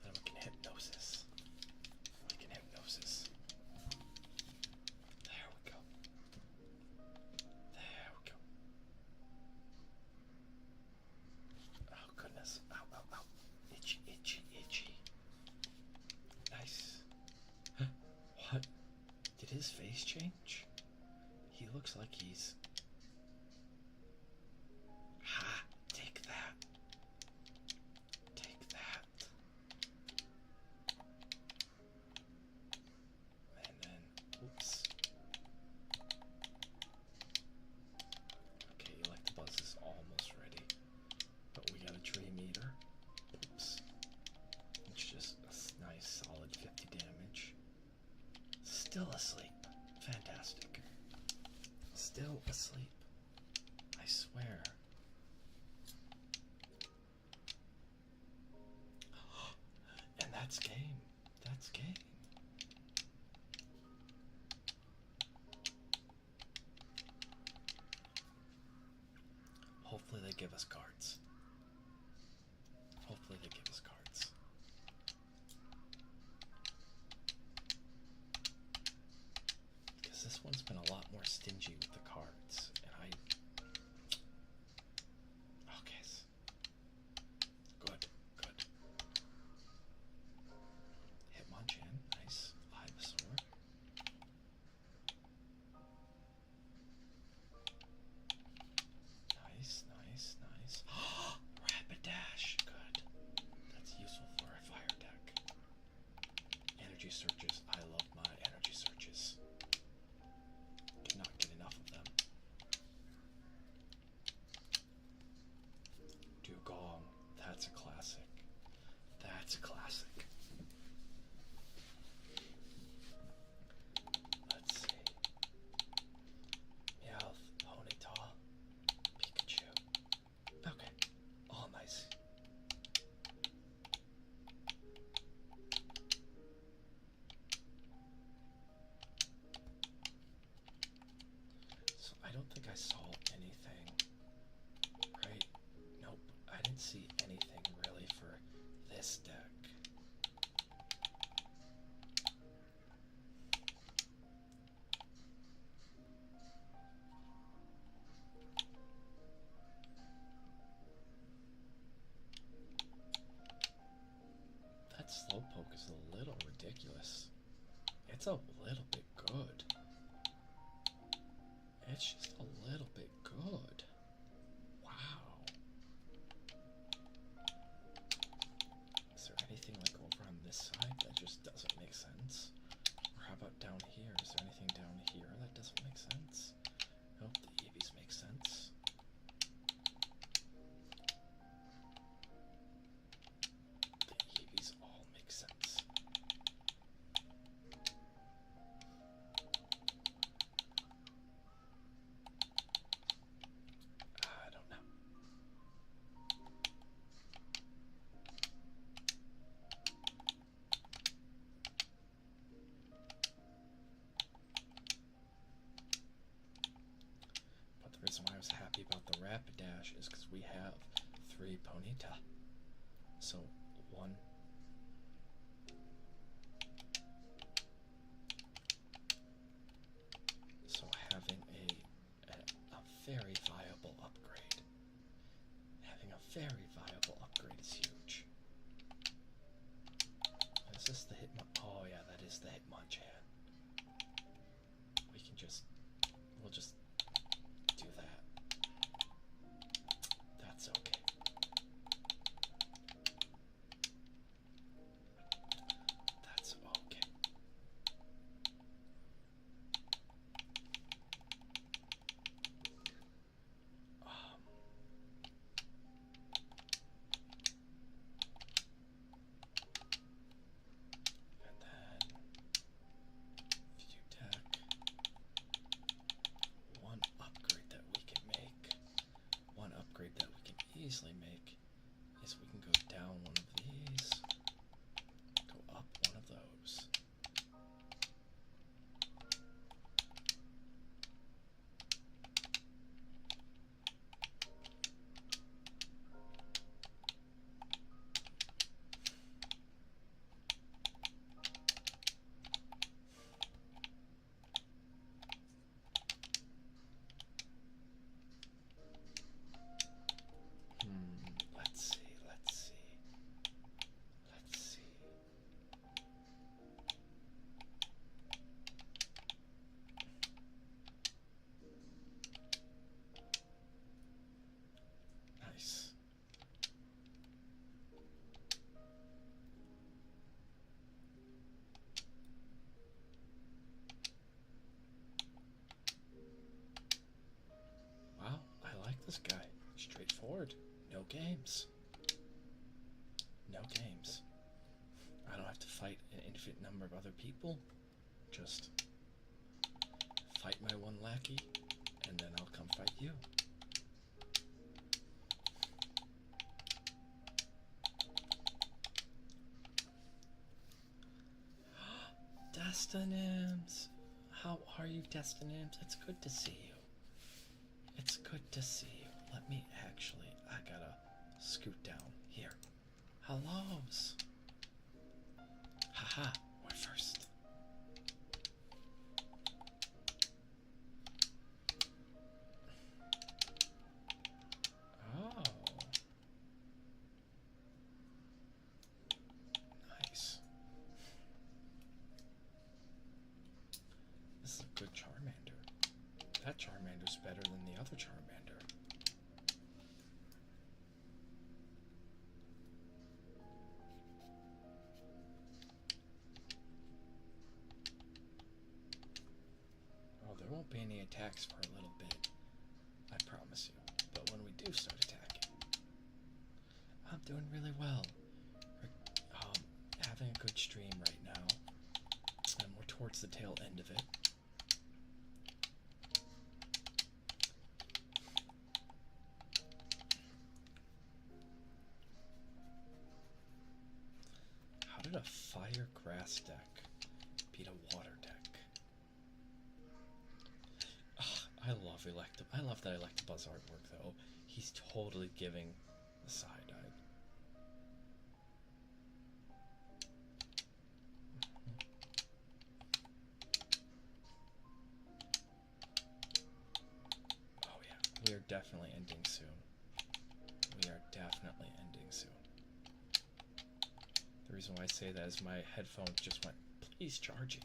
B: Then we can Hypnosis. We can Hypnosis. There we go. There we go. Oh goodness. Ow, ow, ow. Itchy, itchy, itchy. Nice. What? Did his face change? He looks like he's... Ha! Take that. Take that. And then, oops. Okay, Electabuzz is almost ready. But we got a Tree Meter. Oops. It's just a nice solid 50 damage. Still asleep. Fantastic. Still asleep. I swear. And that's game. That's game. give us cards. Hopefully they give us cards. Because this one's been a lot more stingy with the cards. And okay. Good. Hitmonchan, nice. Ivysaur. Nice. Rapidash, good. That's useful for a fire deck. Energy searches. I love my energy searches. Cannot get enough of them. Dugong, that's a classic. Let's see. Meowth, Ponyta, Pikachu. Okay, all nice. So I don't think I saw anything, right? Nope, I didn't see anything really for this deck. That Slowpoke is a little ridiculous. It's a little bit good. It's just a little bit good. Wow. Is there anything like over on this side that just doesn't make sense? Or how about down here? Is there anything down here that doesn't make sense? Nope, the Eevees make sense. The Eevees all make sense. I don't know. But the reason why I was happy about the Rapidash is because we have 3 Ponyta. So, 1. So having a very viable upgrade. Having a very viable upgrade is huge. Is this the Hitmon? Oh yeah, that is the Hitmonchan. We'll just do that. That's okay. That's okay. And then view deck. One upgrade that we can make. One upgrade that we can easily make is we can go down one of these, go up one of those. Let's see. Nice. Wow, I like this guy. Straightforward. No games. No games. I don't have to fight an infinite number of other people. Just fight my one lackey, and then I'll come fight you. Destinims! How are you, Destinims? It's good to see you. It's good to see you. let me actually, I gotta scoot down here. Hellos. Haha, we're first. Oh. Nice. This is a good Charmander. That Charmander's better than the other Charmander. Oh, there won't be any attacks for a little bit. I promise you. But when we do start attacking, I'm doing really well. We're having a good stream right now. And we're towards the tail end of it. How did a fire grass deck beat a water deck? I love Electab. I love that Electabuzz artwork though. He's totally giving the side-eye. Oh yeah, we are definitely ending soon. We are definitely ending soon. The reason why I say that is my headphones just went, please charging.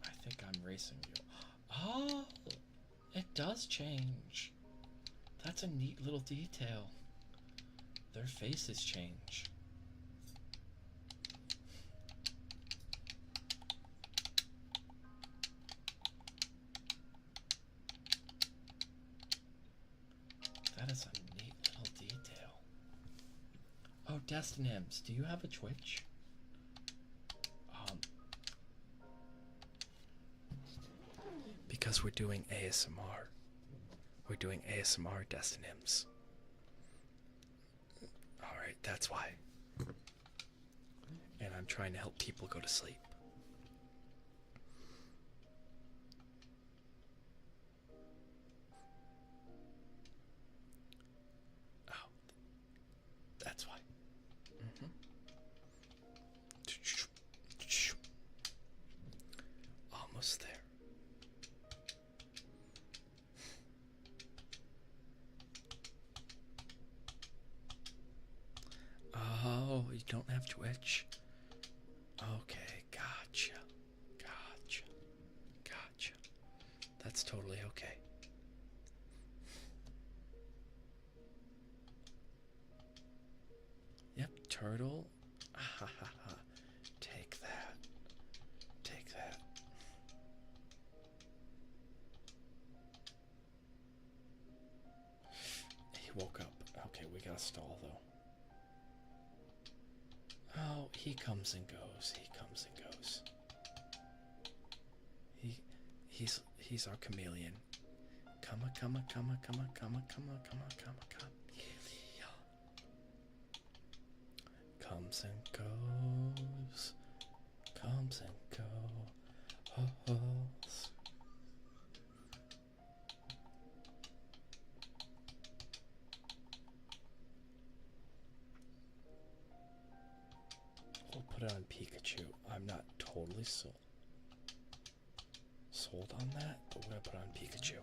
B: I think I'm racing you. Oh, it does change. That's a neat little detail. Their faces change. That is a neat little detail. Oh, Destinims, do you have a Twitch? Because we're doing ASMR. We're doing ASMR Destinims. Alright, that's why. And I'm trying to help people go to sleep. Oh, that's why. Almost there. Oh, you don't have Twitch? Okay, gotcha. Gotcha. Gotcha. That's totally okay. Yep, turtle. Ha ha ha. Take that. Take that. He woke up. Okay, we gotta stall though. Oh, he comes and goes. He comes and goes. He's our chameleon. Come on, come on, come on, come on, come on, come on, come on, come on, come on. Comes and goes. Comes and goes. We'll put it on Pikachu. I'm not totally sold on that, but we're gonna put it on Pikachu.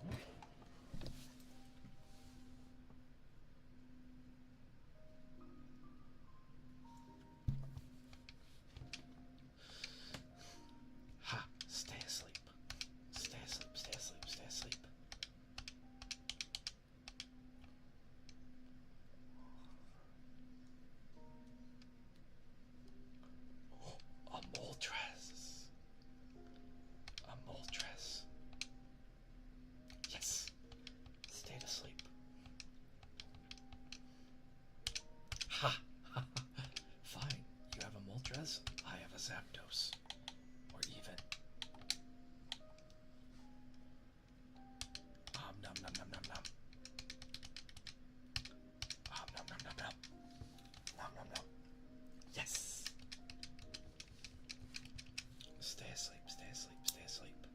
B: Ha! Stay asleep. Stay asleep, stay asleep, stay asleep. A Moltres. A Moltres. Yes. Stayed asleep. Ha! Fine. You have a Moltres. I have a Zapdos. Or even. Nom nom nom nom nom. Nom nom nom nom. Nom nom nom. Yes. Stay asleep, stay asleep, stay asleep.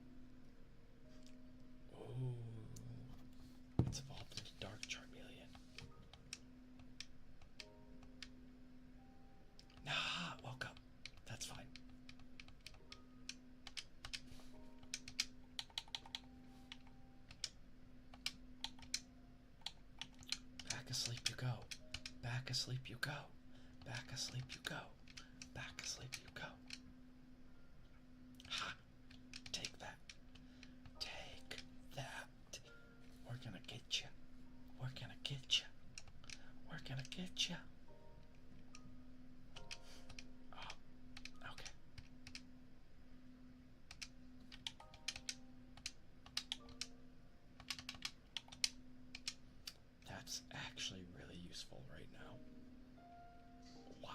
B: Back asleep you go. Back asleep you go. Back asleep you go. Ha! Take that. Take that. We're gonna get you. We're gonna get you. We're gonna get you. Oh, okay. That's actually really useful right now. Wow.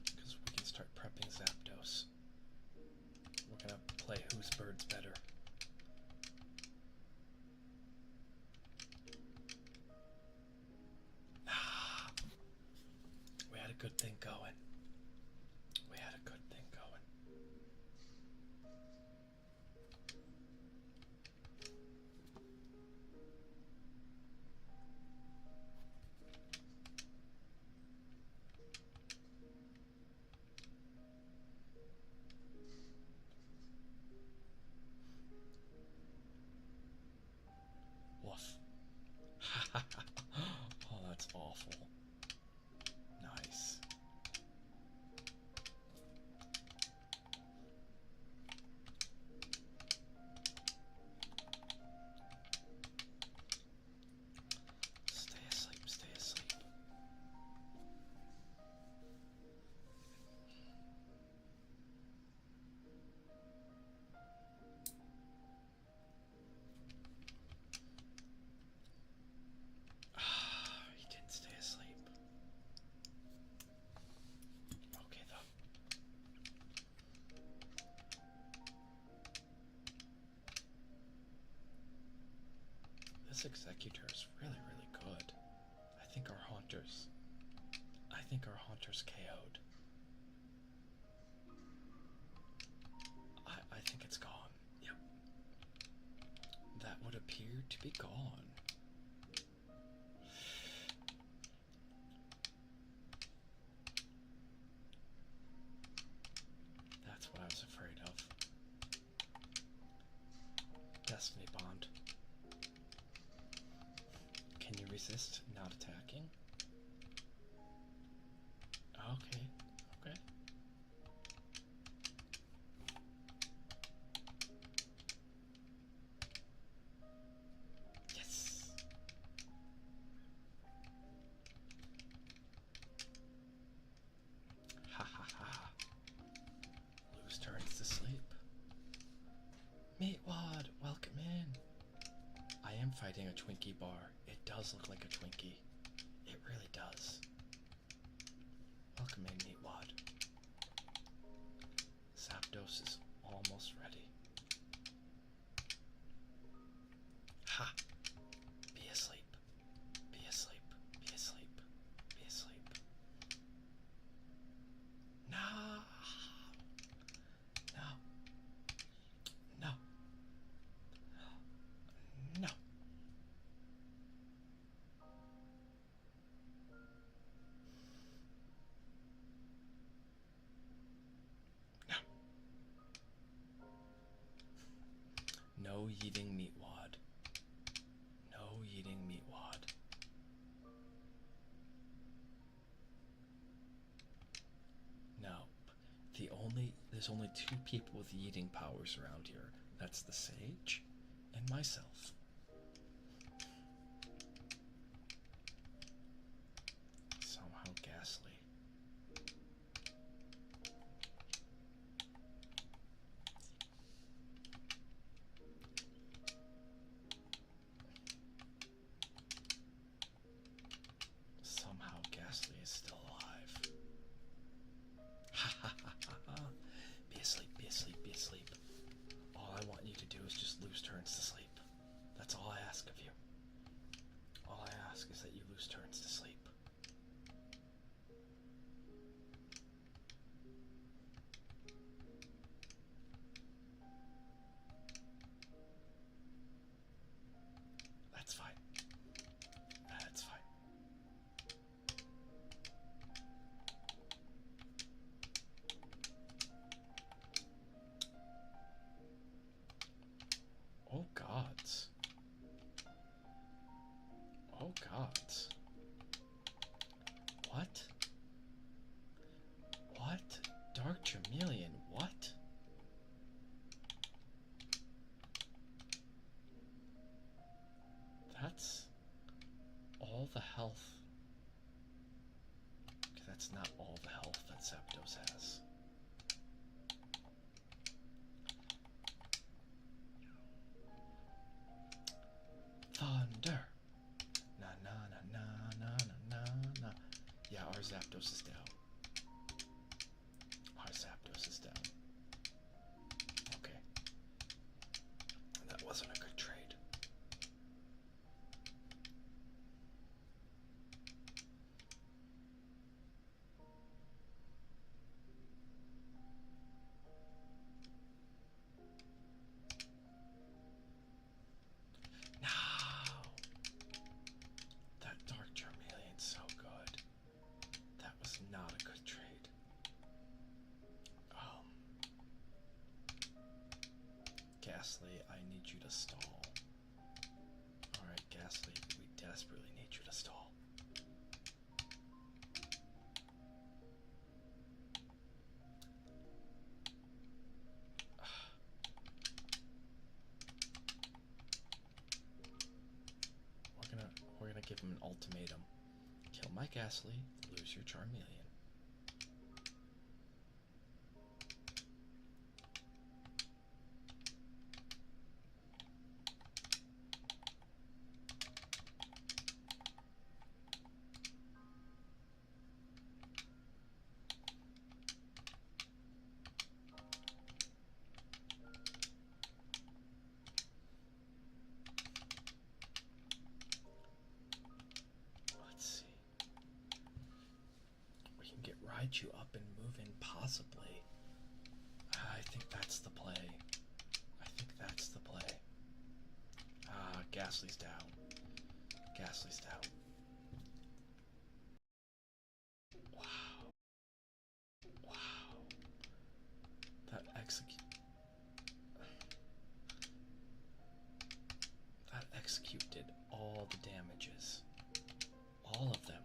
B: Because we can start prepping Zapdos. We're gonna play whose bird's better. We had a good thing going. We had a good thing going. Woof. Oh, that's awful. Nice. Stay asleep, stay asleep. He didn't stay asleep. Okay, though. This Executor is really, really good. I think our Haunter's KO'd. I think it's gone. Yep. That would appear to be gone. That's what I was afraid of. Destiny Bond. Can you resist not attacking? Okay, okay. Yes. Ha ha ha. Lose turns to sleep. Meatwad, welcome in. I am fighting a Twinkie bar. It does look like a Twinkie. It really does. Welcome in, Meatwad. Zapdos is almost ready. Ha! Be asleep. Be asleep. Be asleep. Be asleep. No! No. No. No. No eating Meatwad. No eating Meatwad. No. There's only two people with eating powers around here. That's the Sage and myself. Somehow ghastly. Somehow Ghastly is still alive. Ha ha ha ha ha. Be asleep, be asleep, be asleep. All I want you to do is just lose turns to sleep. What? What? Dark Charmeleon, what? That's all the health. Okay, that's not all the health that Zapdos has. Thunder. Na na na na na na na na. Yeah, our Zapdos is down. Our Zapdos is down. Okay. That wasn't a good trade. Ghastly, I need you to stall. Alright, Ghastly, we desperately need you to stall. We're gonna give him an ultimatum. Kill my Ghastly, lose your Charmeleon. Ride you up and move in, possibly. I think that's the play. I think that's the play. Ghastly's down. Ghastly's down. Wow. Wow. That execute did all the damages. All of them.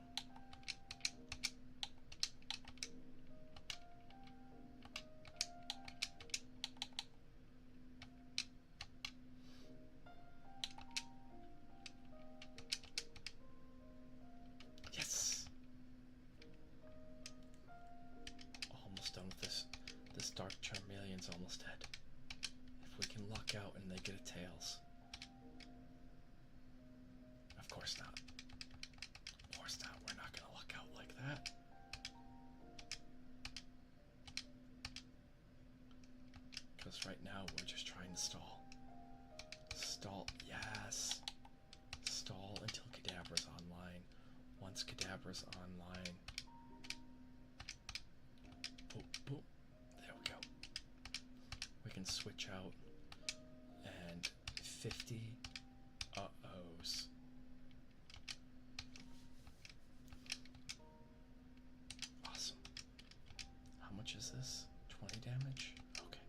B: Done with this. This Dark Charmeleon's almost dead. If we can luck out and they get a Tails. Of course not. Of course not. We're not gonna luck out like that. Because right now we're just trying to stall. Stall, yes. Stall until Kadabra's online. Once Kadabra's online, boop. There we go. We can switch out and 50 uh-ohs. Awesome. How much is this? 20 damage? Okay.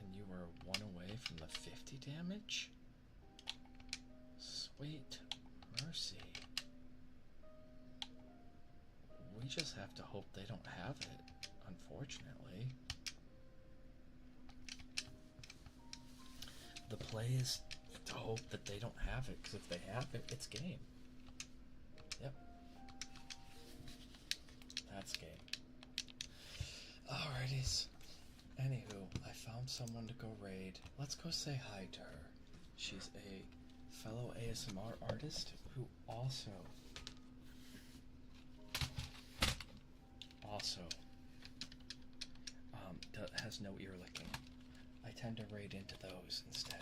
B: And you were one away from the 50 damage? Sweet mercy. We just have to hope they don't have it, unfortunately. The play is to hope that they don't have it, because if they have it, it's game. Yep. That's game. Alrighties. Anywho, I found someone to go raid. Let's go say hi to her. She's a fellow ASMR artist who also has no ear licking. I tend to raid into those instead.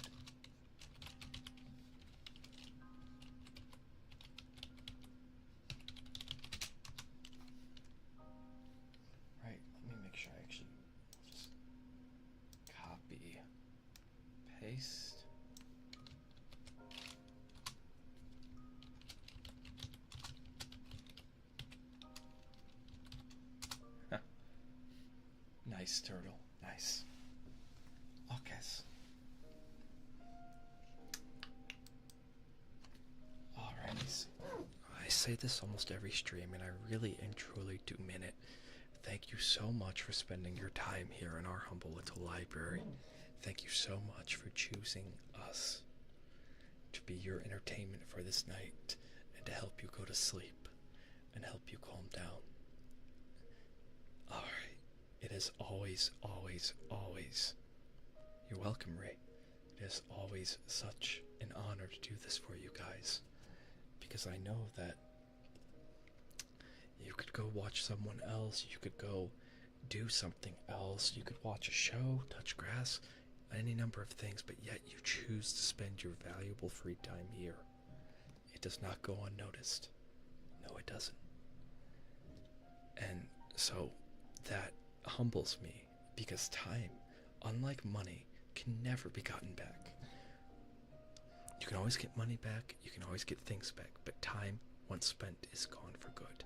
B: Right, let me make sure I actually just copy, paste. Nice, turtle. Nice. Okay. say this almost every stream, and I really and truly do mean it. Thank you so much for spending your time here in our humble little library. Thank you so much for choosing us to be your entertainment for this night and to help you go to sleep and help you calm down. Alright, it is always, always, always. You're welcome, Ray. It is always such an honor to do this for you guys, because I know that you could go watch someone else, you could go do something else, you could watch a show, touch grass, any number of things, but yet you choose to spend your valuable free time here. It does not go unnoticed. No, it doesn't. And so that humbles me, because time, unlike money, can never be gotten back. You can always get money back, you can always get things back, but time, once spent, is gone for good.